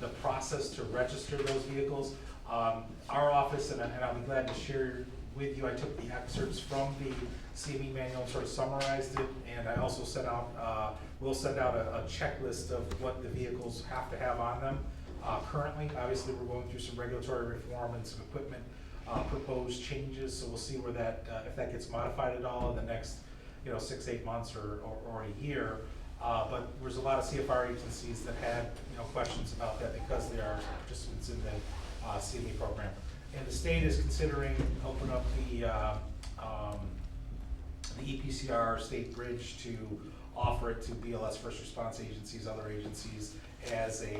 the process to register those vehicles. Our office, and I'll be glad to share with you, I took the excerpts from the CME manual and sort of summarized it, and I also sent out, we'll send out a checklist of what the vehicles have to have on them. Currently, obviously, we're going through some regulatory reform and some equipment proposed changes, so we'll see where that, if that gets modified at all in the next, 6-8 months or a year. But there's a lot of CFR agencies that had, questions about that because they are participants in the CME program. And the state is considering open up the EPCR state bridge to offer it to BLS first response agencies, other agencies, as a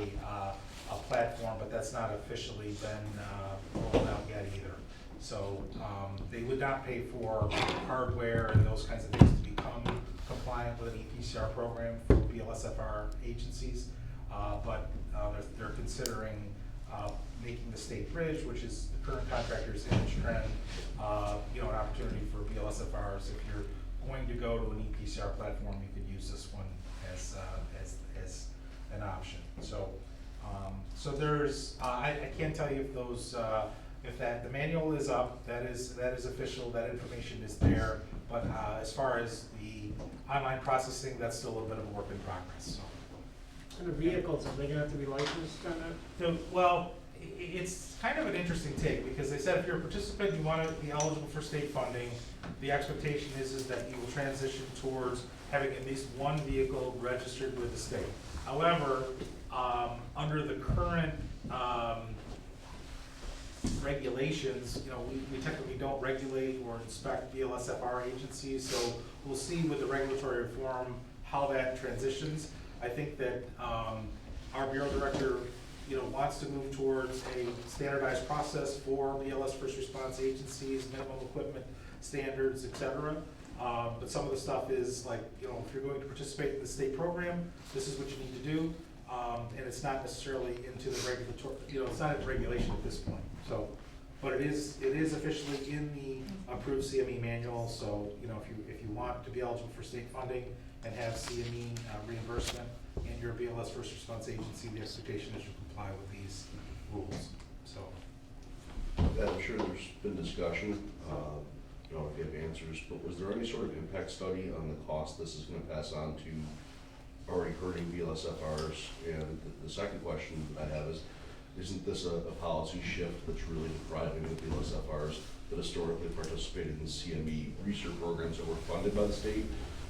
platform, but that's not officially been rolled out yet either. So they would not pay for hardware and those kinds of things to become compliant with an EPCR program for BLSFR agencies, but they're considering making the state bridge, which is the current contractor's image trend, an opportunity for BLSFRs. If you're going to go to an EPCR platform, you could use this one as an option. So there's, I can't tell you if those, if the manual is up, that is official, that information is there, but as far as the online processing, that's still a little bit of a work in progress, so. And the vehicles, are they gonna have to be licensed on that? Well, it's kind of an interesting take, because they said if you're a participant, you want to be eligible for state funding, the expectation is that you will transition towards having at least one vehicle registered with the state. However, under the current regulations, we technically don't regulate or inspect BLSFR agencies, so we'll see with the regulatory reform how that transitions. I think that our bureau director, wants to move towards a standardized process for BLS first response agencies, minimum equipment standards, et cetera. But some of the stuff is like, if you're going to participate in the state program, this is what you need to do. And it's not necessarily into the regulatory, it's not in regulation at this point. So, but it is officially in the approved CME manual. So, if you want to be eligible for state funding and have CME reimbursement in your BLS first response agency, the expectation is you comply with these rules. So, I'm sure there's been discussion. I don't know if you have answers, but was there any sort of impact study on the cost this is going to pass on to already hurting BLSFRs? And the second question I have is isn't this a policy shift that's really depriving the BLSFRs that historically participated in CME research programs that were funded by the state,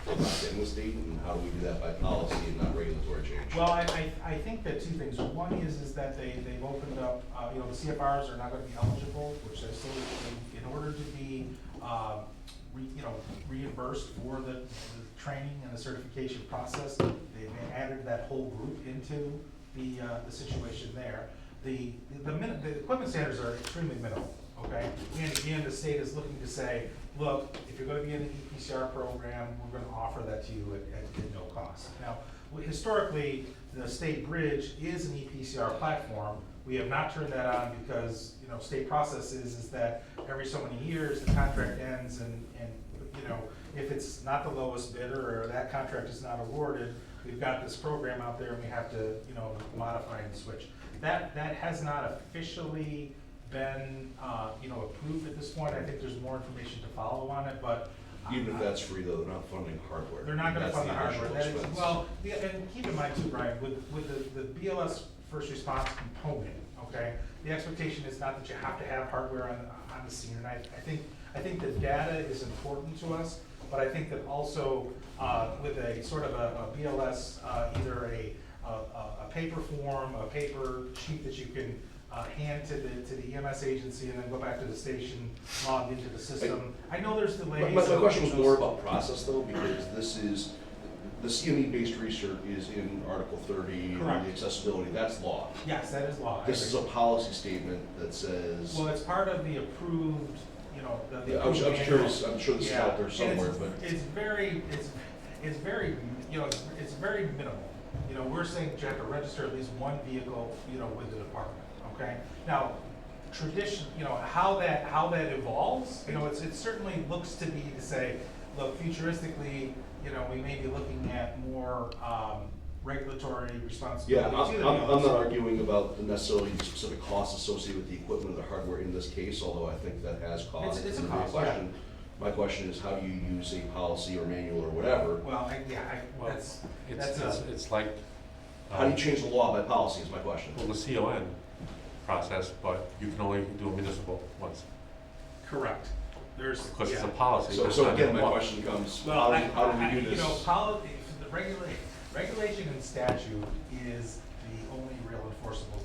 but not in the state, and how do we do that by policy and not regulatory change? Well, I think that two things. One is that they've opened up, the CFRs are not gonna be eligible, which they're still, in order to be, reimbursed for the training and the certification process, they've added that whole group into the situation there. The equipment standards are extremely minimal, okay? And again, the state is looking to say, look, if you're gonna be in the EPCR program, we're gonna offer that to you at no cost. Now, historically, the state bridge is an EPCR platform. We have not turned that on because, state process is that every so many years, the contract ends and if it's not the lowest bidder or that contract is not awarded, we've got this program out there and we have to, modify and switch. That has not officially been, approved at this point. I think there's more information to follow on it, but. Even if that's free though, they're not funding hardware. They're not gonna That's fund the hardware. additional That is, expense. well, and keep in mind too, Brian, with the BLS first response component, okay? The expectation is not that you have to have hardware on the scene, and I think the data is important to us, but I think that also, with a sort of a BLS, either a paper form, a paper sheet that you can hand to the EMS agency and then go back to the station, log into the system. I know there's delays. My question was more about process though, because this is, the CME-based research is in Article 30, Correct. the accessibility, that's law. Yes, that is law. This is a policy statement that says. Well, it's part of the approved, the. Yeah, I'm sure this is Yeah, out there and somewhere, it's- but. It's very, it's very minimal. We're saying you have to register at least one vehicle, with the department, okay? Now, tradition, how that evolves, it certainly looks to be to say, look, futuristically, we may be looking at more, regulatory Yeah, responsibilities. I'm not arguing about the necessarily specific costs associated with the equipment or the hardware in this case, although I think that has cost. It's a And cost, my question is, how do you use a policy or manual or whatever? Well, Well, it's like. How do you change the law by policy is my question. Well, the CON process, but you can only do a municipal once, Correct. There's. because it's a yeah. policy. So, it's so not again, a my law. question becomes, Well, how do we do this? The regulation and statute is the only real enforceable,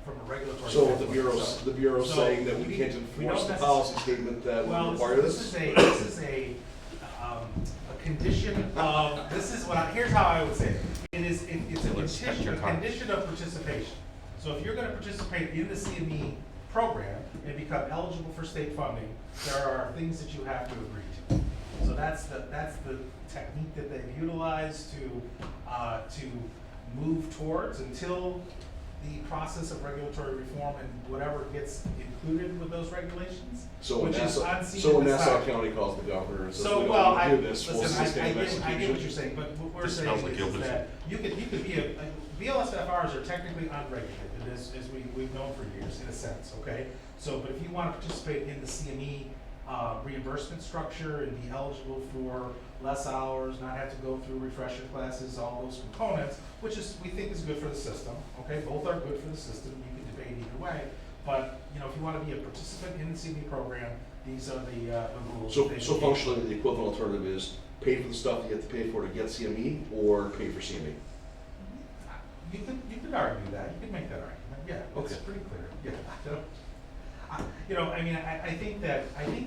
from a regulatory. So the standpoint. Bureau's So saying that we we- can't we enforce don't the policy statement that Well, would require this this? is a condition of, here's how I would say it. It's It'll inspect your car. condition of participation. So if you're gonna participate in the CME program and become eligible for state funding, there are things that you have to agree to. So that's the technique that they've utilized to move towards until the process of regulatory reform and whatever gets included with those regulations, So when which is Nassau, unseen so when in the Nassau side. County calls the governor and says, So, we well, don't I, need to do this, we'll listen, sustain I get what execution. you're saying, but what we're This saying smells like is Gilbertson. that you could be BLSFRs are technically unregulated, as we've known for years, in a sense, okay? So, but if you want to participate in the CME, reimbursement structure and be eligible for less hours, not have to go through refresher classes, all those components, which is, we think is good for the system, okay? Both are good for the system, you can debate either way, but, if you want to be a participant in the CME program, these are the rules. So, that they so give. functionally, the equivalent alternative is pay for the stuff you have to pay for to get CME, or pay for CME? You could argue that, you could make that argument, yeah, it's Okay. pretty clear, yeah. I think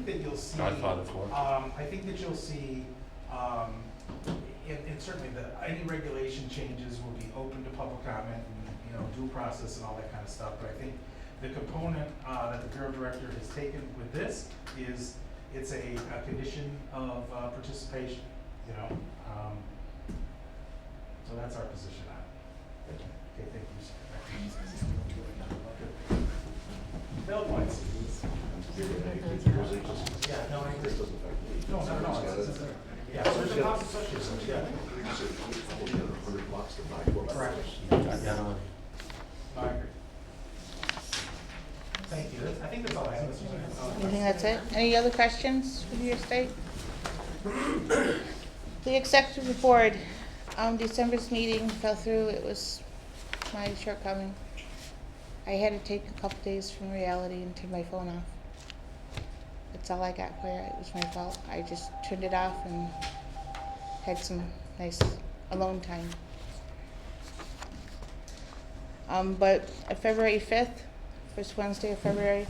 that you'll see. I thought it was. I think that you'll see, and certainly any regulation changes will be open to public comment and, due process and all that kind of stuff, but I think the component, that the Bureau Director has taken with this is, it's a condition of, participation, so that's our position on it. Okay, thank you, sir. Bill points. Yeah, no, I agree. This doesn't affect me. No, it's yeah, so there's a cost associated, yeah. Correct. Yeah, No, I agree. Thank you, I think that's all I have. I think that's it. Any other questions for your state? The executive board, December's meeting fell through. It was my shortcoming. I had to take a couple days from reality and turn my phone off. That's all I got for you. It was my fault. I just turned it off and had some nice alone time. But February 5th, first Wednesday of February,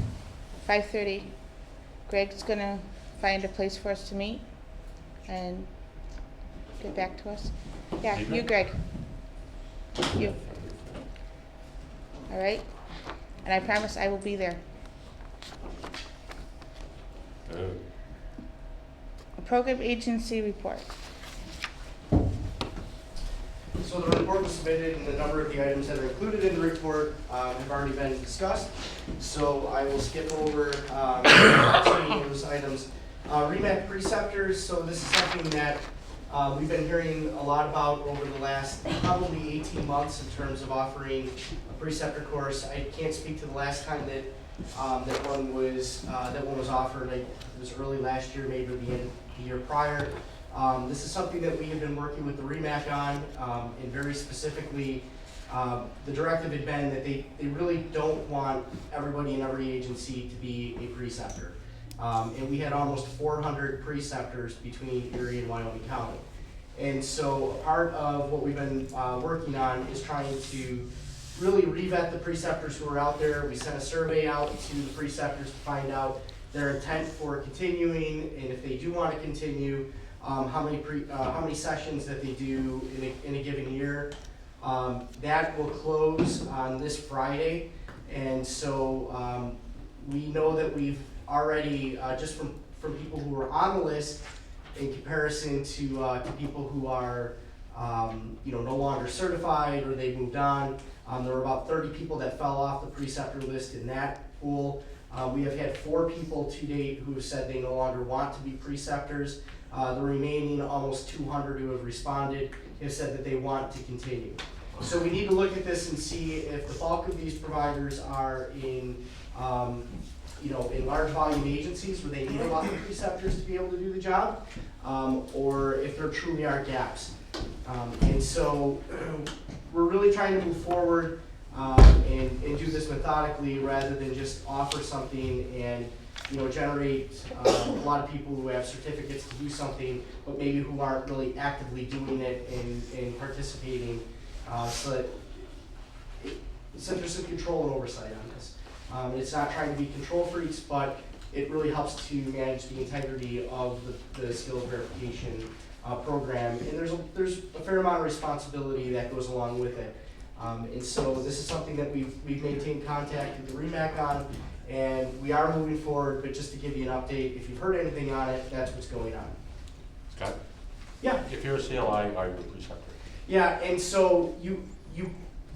5:30, Greg's gonna find a place for us to meet and get back to us. Yeah, you, Greg. You. All right? And I promise I will be there. A program agency report. So the report was submitted, and a number of the items that are included in the report have already been discussed. So I will skip over some of those items. REMAC preceptors, so this is something that we've been hearing a lot about over the last probably 18 months in terms of offering a preceptor course. I can't speak to the last time that that one was offered. It was early last year, maybe the end of the year prior. This is something that we have been working with the REMAC on, and very specifically, the directive had been that they really don't want everybody in every agency to be a preceptor. And we had almost 400 preceptors between Erie and Wyoming County. And so a part of what we've been working on is trying to really revet the preceptors who are out there. We sent a survey out to the preceptors to find out their intent for continuing, and if they do want to continue, how many sessions that they do in a given year. That will close on this Friday, and so we know that we've already, just from people who are on the list, in comparison to people who are no longer certified or they moved on. There were about 30 people that fell off the preceptor list in that pool. We have had 4 people to date who have said they no longer want to be preceptors. The remaining almost 200 who have responded have said that they want to continue. So we need to look at this and see if the bulk of these providers are in large volume agencies where they need a lot of preceptors to be able to do the job, or if there truly are gaps. And so we're really trying to move forward and do this methodically rather than just offer something and generate a lot of people who have certificates to do something, but maybe who aren't really actively doing it and participating, so that there's some control and oversight on this. It's not trying to be control freaks, but it really helps to manage the integrity of the skills verification program, and there's a fair amount of responsibility that goes along with it. And so this is something that we've maintained contact with the REMAC on, and we are moving forward, but just to give you an update, if you've heard anything on it, that's what's going on. Scott? Yeah. If you're a CLI, are you a preceptor? Yeah, and so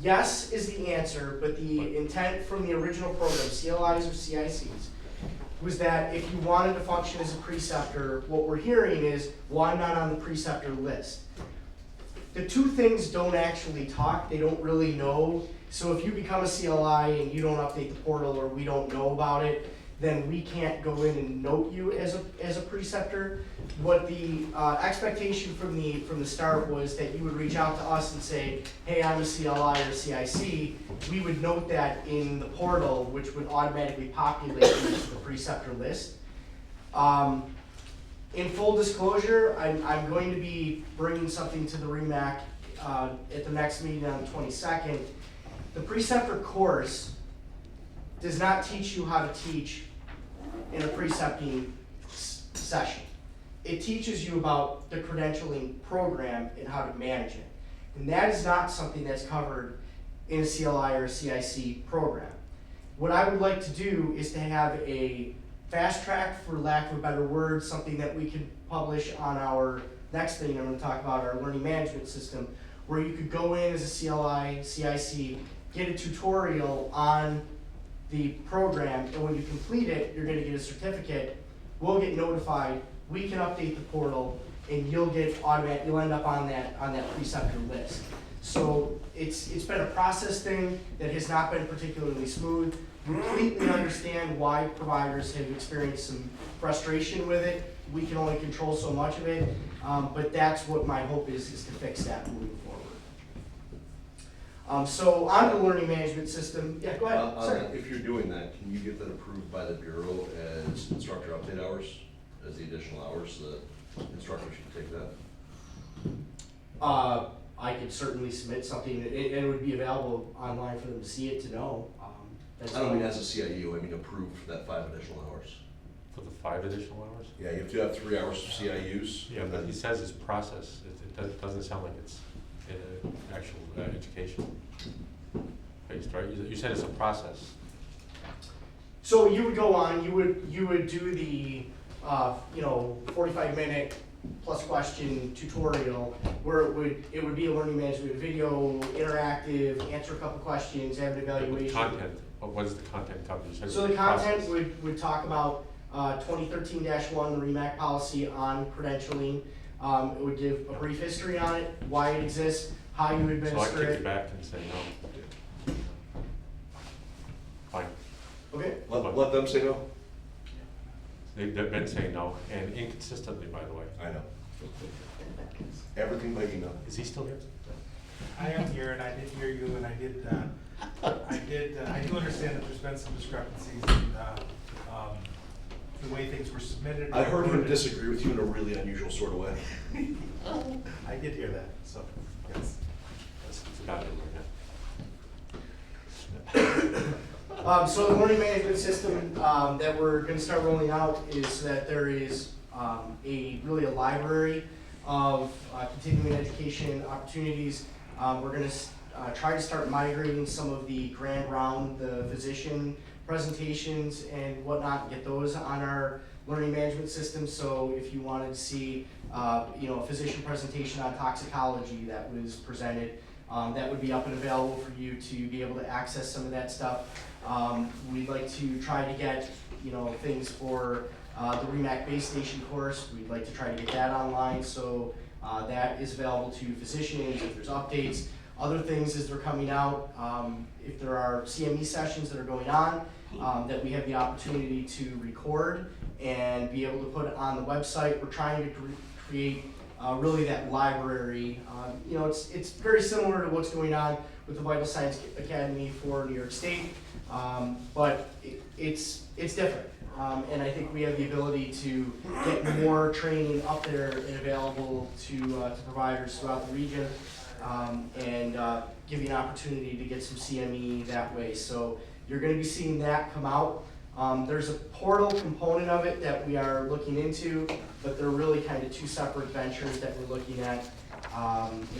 yes is the answer, but the intent from the original program, CLIs or CICs, was that if you wanted to function as a preceptor, what we're hearing is, well, I'm not on the preceptor list. The two things don't actually talk, they don't really know. So if you become a CLI and you don't update the portal or we don't know about it, then we can't go in and note you as a preceptor. What the expectation from the start was that you would reach out to us and say, hey, I'm a CLI or CIC. We would note that in the portal, which would automatically populate the preceptor list. In full disclosure, I'm going to be bringing something to the REMAC at the next meeting on the 22nd. The preceptor course does not teach you how to teach in a precepting session. It teaches you about the credentialing program and how to manage it. And that is not something that's covered in a CLI or a CIC program. What I would like to do is to have a fast track, for lack of a better word, something that we can publish on our next thing I'm going to talk about, our learning management system, where you could go in as a CLI, CIC, get a tutorial on the program, and when you complete it, you're going to get a certificate. We'll get notified, we can update the portal, and you'll end up on that preceptor list. So it's been a process thing that has not been particularly smooth. We completely understand why providers have experienced some frustration with it. We can only control so much of it, but that's what my hope is to fix that moving So on the learning management system, yeah, go ahead, sorry. If you're doing that, can you get that approved by the Bureau as instructor update hours, as the additional hours, so that instructors should take that? I could certainly submit something, and it would be available online for them to see it, to know. That's I don't mean fine. as a CIU, I mean approved for that 5 additional hours. For the 5 additional hours? Yeah, you have to have 3 hours of CIUs. Yeah, but he says it's process. Doesn't sound like it's actual education based, right? You said it's a process. So you would go on, you would do the, 45-minute plus question tutorial, where it would be a learning management video, interactive, answer a couple questions, have an evaluation. Content, what does the content cover? You said So the it's a process. content would talk about 2013-1, the REMAC policy on credentialing. It would give a brief history on it, why it exists, how you So I administer kick it. you back and say no. Fine. Okay? Let them say no? They've been saying no, and inconsistently, by the way. I know. Everything by email. Is he still here? I am here, and I did hear you, and I do understand that there's been some discrepancies in, the way things were submitted. I heard him disagree with you in a really unusual sort of way. I did hear that, so, yes. It's about it right So the learning management system that we're going to start rolling out is that there is really a library of continuing education opportunities. We're going to try to start migrating some of the grand round, the physician presentations and whatnot, get those on our learning management system. So if you wanted to see, a physician presentation on toxicology that was presented, that would be up and available for you to be able to access some of that stuff. We'd like to try to get, things for the REMAC base station course. We'd like to try to get that online, so that is available to physicians if there's updates. Other things as they're coming out, if there are CME sessions that are going on, that we have the opportunity to record and be able to put on the website. We're trying to create really that library. It's very similar to what's going on with the Vital Signs Academy for New York State, but it's different. And I think we have the ability to get more training up there and available to providers throughout the region, and give you an opportunity to get some CME that way. So you're going to be seeing that come out. There's a portal component of it that we are looking into, but they're really kind of two separate ventures that we're looking at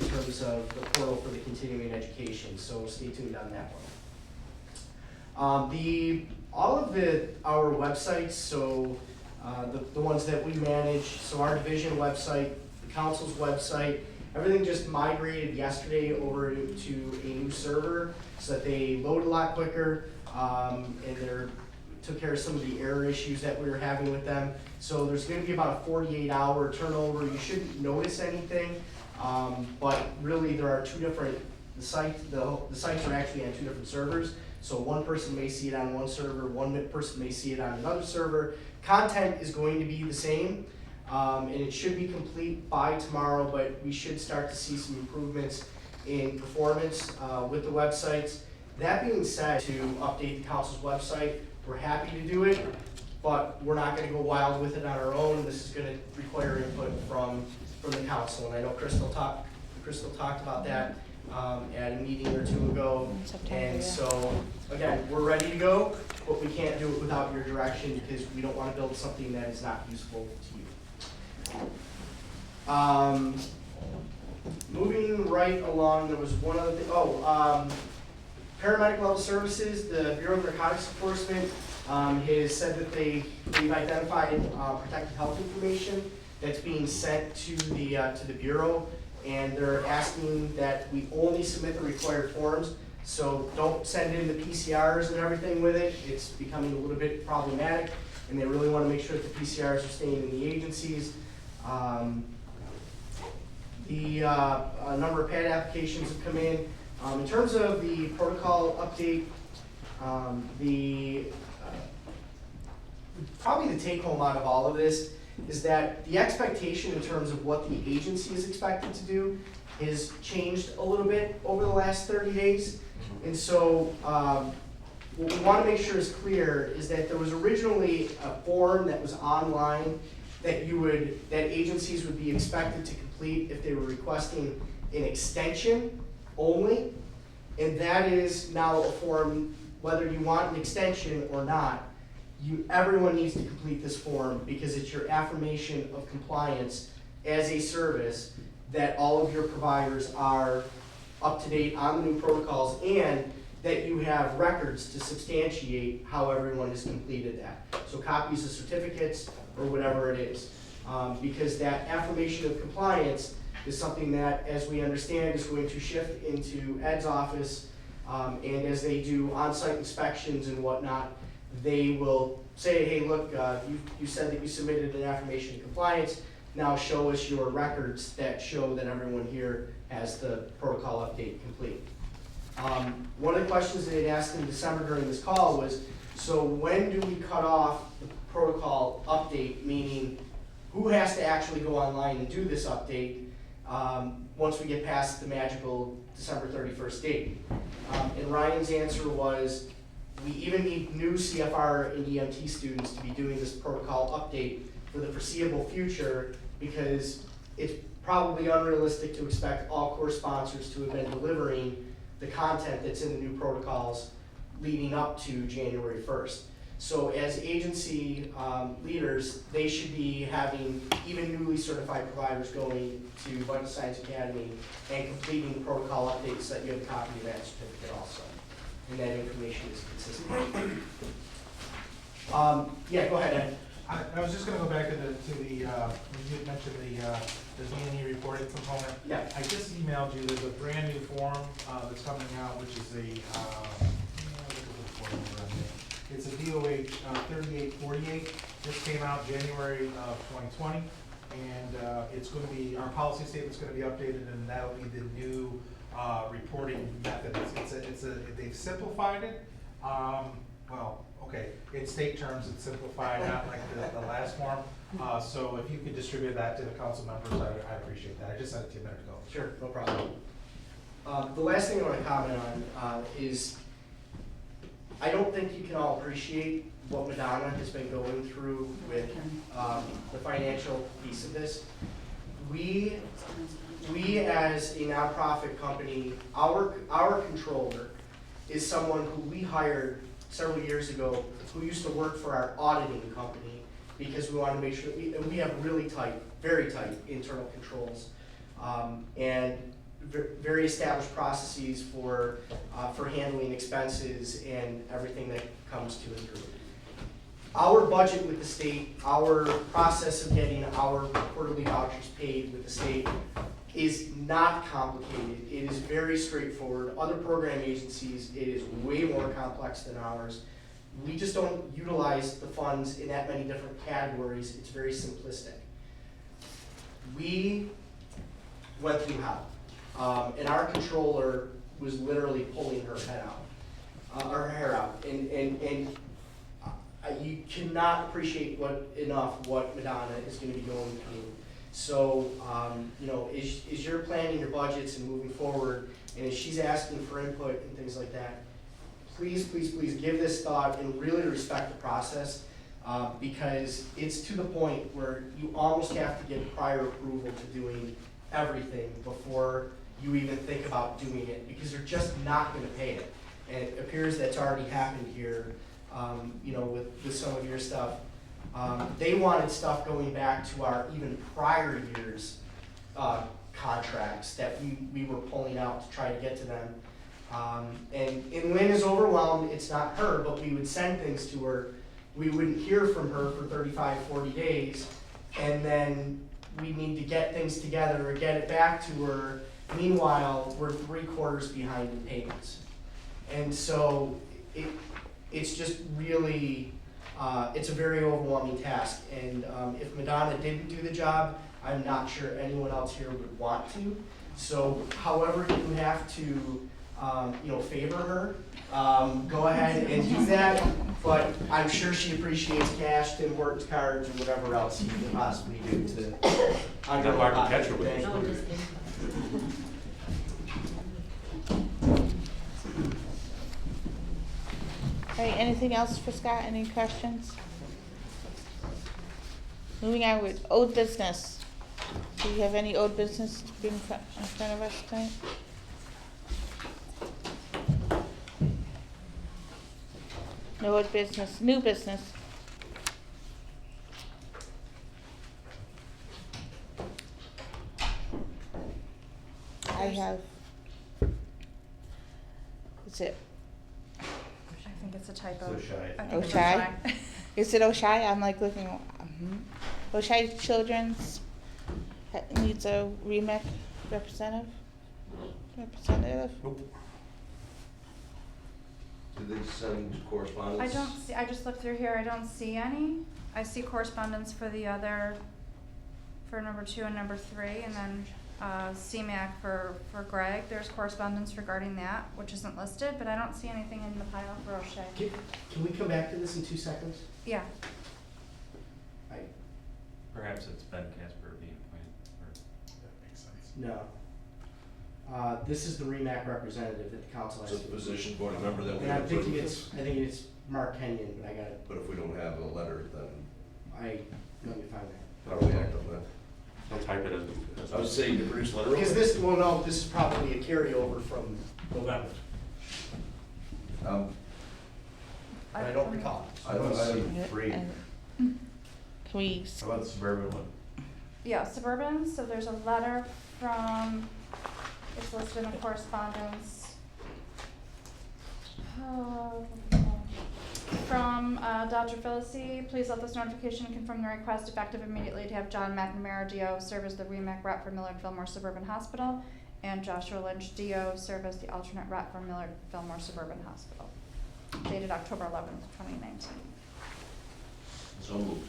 in terms of the portal for the continuing education. So stay tuned on that one. All of our websites, so the ones that we manage, so our division website, the council's website, everything just migrated yesterday over to a new server so that they load a lot quicker, and they took care of some of the error issues that we were having with them. So there's going to be about a 48-hour turnover. You shouldn't notice anything, but really there are two different, the sites are actually on two different servers. So one person may see it on one server, one person may see it on another server. Content is going to be the same, and it should be complete by tomorrow, but we should start to see some improvements in performance with the websites. That being said, to update the council's website, we're happy to do it, but we're not going to go wild with it on our own. This is going to require input from the council, and I know Crystal talked about that at a meeting or two ago. And so, again, we're ready to go, but we can't do it without your direction because we don't want to build something that is not useful to you. Moving right along, there was one other thing. Paramedic level services, the Bureau of Narcotics Enforcement has said that they've identified protected health information that's being sent to the Bureau, and they're asking that we only submit the required forms. So don't send in the PCRs and everything with it. It's becoming a little bit problematic, and they really want to make sure that the PCRs are staying in the agencies. A number of PAD applications have come in. In terms of the protocol update, probably the take home out of all of this is that the expectation in terms of what the agency is expected to do has changed a little bit over the last 30 days. And so what we want to make sure is clear is that there was originally a form that was online that agencies would be expected to complete if they were requesting an extension only. And that is now a form, whether you want an extension or not, everyone needs to complete this form because it's your affirmation of compliance as a service that all of your providers are up to date on the new protocols and that you have records to substantiate how everyone has completed that. So copies of certificates or whatever it is. Because that affirmation of compliance is something that, as we understand, is going to shift into Ed's office, and as they do on-site inspections and whatnot, they will say, hey, look, you said that you submitted an affirmation of compliance, now show us your records that show that everyone here has the protocol update complete. One of the questions they had asked in December during this call was, so when do we cut off the protocol update, meaning who has to actually go online and do this update once we get past the magical December 31st date? And Ryan's answer was, we even need new CFR and EMT students to be doing this protocol update for the foreseeable future because it's probably unrealistic to expect all core sponsors to have been delivering the content that's in the new protocols leading up to January 1st. So as agency leaders, they should be having even newly certified providers going to Vital Signs Academy and completing protocol updates so that you have a copy of that certificate also. And that information is consistent. Yeah, go ahead, Ed. I was just gonna go back to the when you had mentioned the D&E reporting component. Yeah. I just emailed you, there's a brand new form that's coming out, which is it's a DOH 3848. This came out January of 2020, and it's going to be, our policy statement's going to be updated, and that'll be the new reporting method. They've simplified it. Well, okay, in state terms, it's simplified, not like the last form. So if you could distribute that to the council members, I'd appreciate that. I just sent it to you a minute ago. Sure, no problem. The last thing I want to comment on is I don't think you can all appreciate what Madonna has been going through with the financial piece of this. We as a nonprofit company, our controller is someone who we hired several years ago who used to work for our auditing company because we want to make sure we have really tight, very tight internal controls and very established processes for handling expenses and everything that comes to and through. Our budget with the state, our process of getting our quarterly vouchers paid with the state is not complicated. It is very straightforward. Other program agencies, it is way more complex than ours. We just don't utilize the funds in that many different categories. It's very simplistic. We went through hell. And our controller was literally pulling her head out, her hair out, and you cannot appreciate enough what Madonna is going to be going through. So, you know, as you're planning your budgets and moving forward, and as she's asking for input and things like that, please, please, please give this thought and really respect the process, because it's to the point where you almost have to get prior approval to doing everything before you even think about doing it, because they're just not going to pay it. And it appears that's already happened here, you know, with some of your stuff. They wanted stuff going back to our even prior years contracts that we were pulling out to try to get to them. And Lynn is overwhelmed. It's not her, but we would send things to her. We wouldn't hear from her for 35, 40 days, and then we need to get things together or get it back to her. Meanwhile, we're 3 quarters behind in payments. And so it's just really, it's a very overwhelming task. And if Madonna didn't do the job, I'm not sure anyone else here would want to. So however you have to favor her, go ahead and do that. But I'm sure she appreciates cash, Tim Hortons cards, or whatever else you can possibly do to. That might catch her with Thank No, you. just kidding. All right, anything else for Scott? Any questions? Moving on with old business. Do you have any old business to be in front of us tonight? No old business, new business. I have. Is it I think it's a typo. So shy. I think it's Oshai? Oshai. Is it Oshai? I'm like looking. Oshai Children's needs a REMAC representative. Nope. Did they send correspondence? I don't see, I just looked through here, I don't see any. I see correspondence for the other, for number 2 and number 3, and then, CMAC for Greg. There's correspondence regarding that, which isn't listed, but I don't see anything in the pile for O'Shea. Can we come back to this in 2 seconds? Yeah, Perhaps it's Ben Casper being appointed, That makes sense. No. This is the REMAC representative that the council has. It's a position board member that we And I'm thinking approve. I think it's Mark Kenyon, but I gotta, But if we don't have a letter, then let me find that. how do we act on that? I'll type it as. I was saying to produce a letter. Because this is probably a carryover from November, and I don't recall. I don't see three. Can we, How about the suburban one? yeah, Suburban, so there's a letter from, it's listed in the correspondence. From Dr. Felicie, please let this notification confirm the request effective immediately to have John McNamara, DO, serve as the REMAC rep for Millard Fillmore Suburban Hospital, and Joshua Lynch, DO, serve as the alternate rep for Millard Fillmore Suburban Hospital. Dated October 11th, 2019. So moved.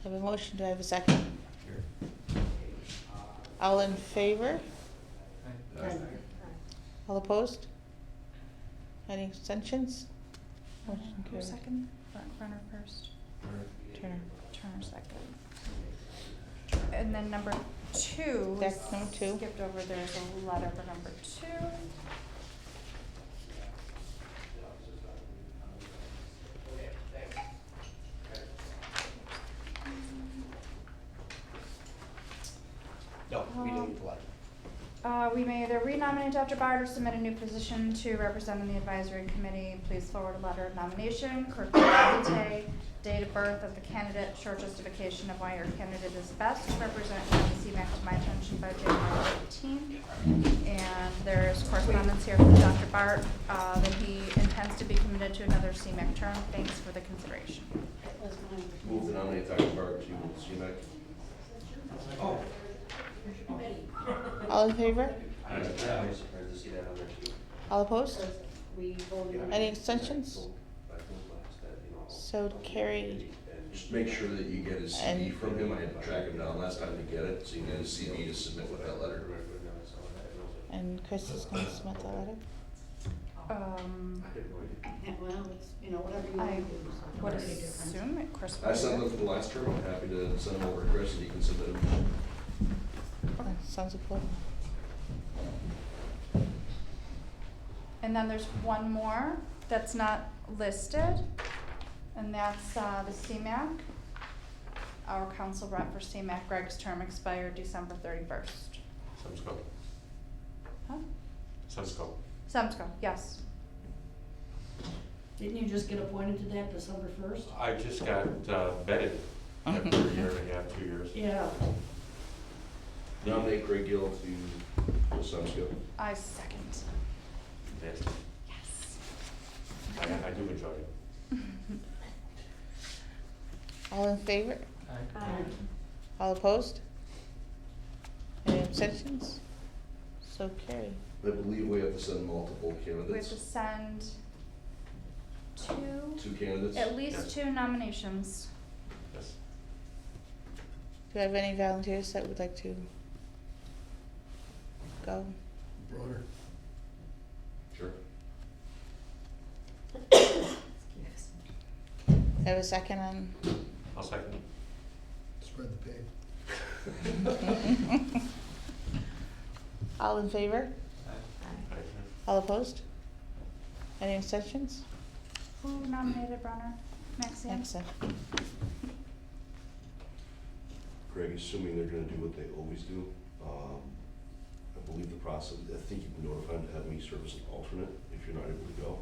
have a motion, do I have a second? All in favor? All opposed? Any abstentions? Motion Who carried. second? Runner first. Turner. Turner second. And then number 2. That's number 2. Skipped over, there's a letter for number 2. No, we didn't need the letter. We may either renominate Dr. Bard or submit a new position to represent on the advisory committee. Please forward a letter of nomination, curriculum vitae, date of birth of the candidate, short justification of why your candidate is best to represent you on the CMAC to my attention by January 18th. And there's correspondence here from Dr. Bart that he intends to be committed to another CMAC term. Thanks for the consideration. That's mine. Move to nominate Dr. Bart to CMAC. Oh. All in favor? I was surprised to see that on there too. All opposed? We voted. Any abstentions? So carried. Just make sure that you get his CD from him. I had to track him down last time to get it, so you get his CD to submit with that letter. And Chris is gonna submit the letter. Well, it's, whatever you want I to do. so would make a difference. assume it Chris I will sent do them it. for the last term. I'm happy to send them over to Chris and he can submit them. Sounds good. And then there's one more that's not listed, and that's the CMAC. Our council rep for CMAC, Greg's term expired December 31st. Semsco. Huh? Semsco. Semsco, yes. Didn't you just get appointed to that December 1st? I just got vetted after a year and a half, 2 years. Yeah. Nominate Craig Gill to the Sunscope. I second. Nasty. Yes. I do enjoy it. All in favor? All opposed? Any abstentions? So carried. I believe we have to send multiple We have to candidates. send Two candidates? at least Yes. 2 nominations. Yes. Do I have any volunteers that would like to go? Broder. Sure. Have a second on, I'll second. Spread the pain. all in favor? Aye. All opposed? Any abstentions? Who nominated Brenner? Maxine? Nixon. Greg, assuming they're gonna do what they always do, I believe the process, I think you've been notified to have me serve as an alternate if you're not able to go.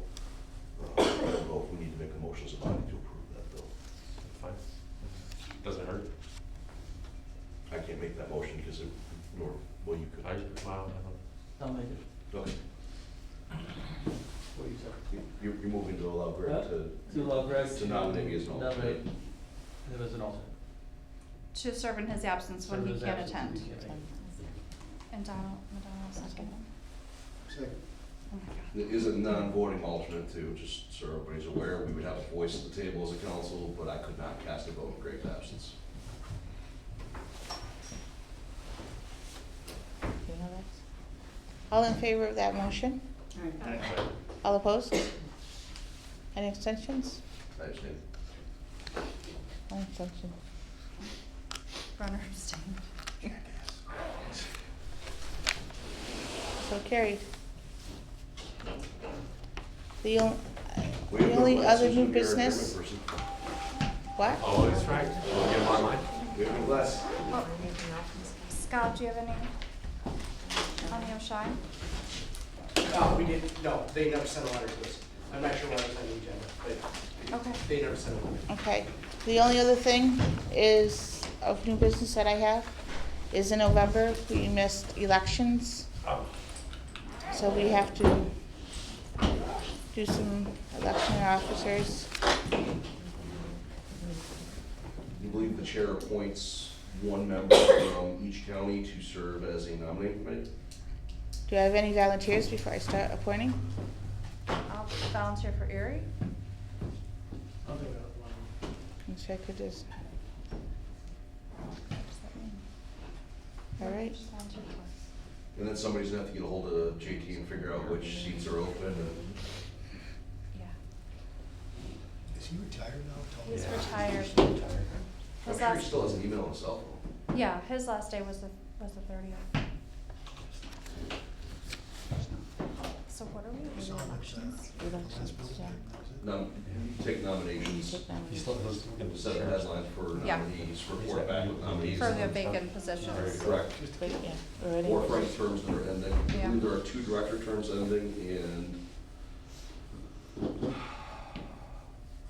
I don't know if we need to make a motion as a body to approve that though. Fine. Doesn't hurt. I can't make that motion because it, nor, well, you could. Wow, I'll make it. Okay. What do you say? You're moving to allow Greg To allow Greg to nominate me as an alternate. nominate him as an alternate. To serve in his absence when Serve he his can't absence attend. if he can't attend. And Madonna second. Second. Oh my God. There is a non-voting alternate too, just so everybody's aware. We would have a voice at the table as a council, but I could not cast a vote in Greg's absence. You know that? All in favor of that motion? Aye. All opposed? Any abstentions? I abstain. One abstention. Brenner abstained. So carried. The We have no only other glasses new when you're a business, German person. what? Oh, that's right. We'll get them online. We have no glasses. Oh, Scott, do you have any on the O'Shea? We didn't, no, they never sent a letter to us. I'm not sure why it was on the agenda, but Okay. they never sent a letter. Okay. The only other thing is, of new business that I have, is in November, we missed elections. So we have to do some election officers. You believe the chair appoints one member from each county to serve as a nominating committee? Do I have any volunteers before I start appointing? I'll volunteer for Erie. I'll do it. So I could just, all right. Just volunteer twice. And then somebody's gonna have to get a hold of JT and figure out which seats are open and. Yeah. Is he retired now? He's retired. I'm His sure he last, still has an email and cell phone. yeah, his last day was the 30th. So what are we It's doing, on the elections? Elections, yeah. Take nominations, Take nominations. He's still, he's, set a deadline for Yeah. nominees, report back with nominees. For the vacant positions. Correct. Wait, yeah, we're ready? Four Frank terms that are ending. I Yeah. believe there are 2 director terms ending and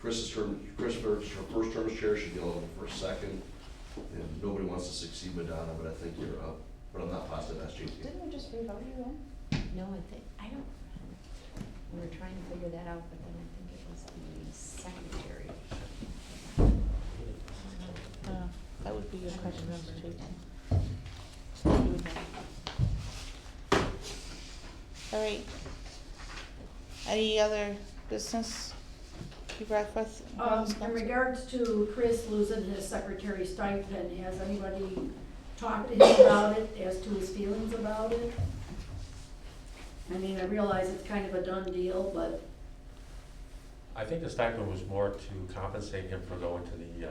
Chris's term, Chris for her first term as chair, should be eligible for a second. And nobody wants to succeed Madonna, but I think you're up. But I'm not positive that's JT. Didn't we just revote you in? No, I don't, we were trying to figure that out, but then I think it was the secretary. That would be your question, Mr. Chairman. So you would know. All right. Any other business you brought forth? In regards to Chris losing his secretary stipend, has anybody talked to him about it, as to his feelings about it? I mean, I realize it's kind of a done deal, but I think the stipend was more to compensate him for going to the,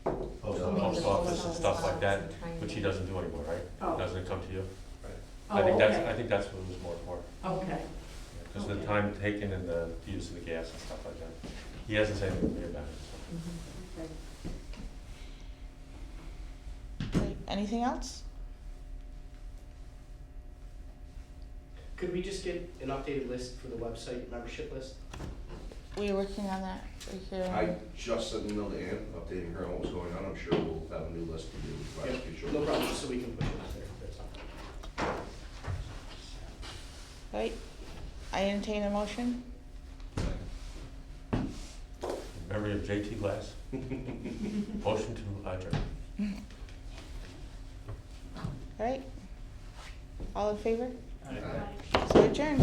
post office and stuff like that, which he doesn't do anymore, right? Oh. Doesn't it come to you? Oh, I think that's, okay. I think that's what it was more for. Okay. Because the Okay. time taken and the use of the gas and stuff like that. He hasn't said anything to me about it. Okay. Great. Anything else? Could we just get an updated list for the website membership list? We are working on that right here. I just sent an email to Ann, updating her on what was going on. I'm sure we'll have a new list to do by the Yep, future. no problem, just so we can push it out there, that's all. Right. I entertain a motion. Memory of JT Glass. Motion to adjourn. All right. All in favor? Aye. So adjourned.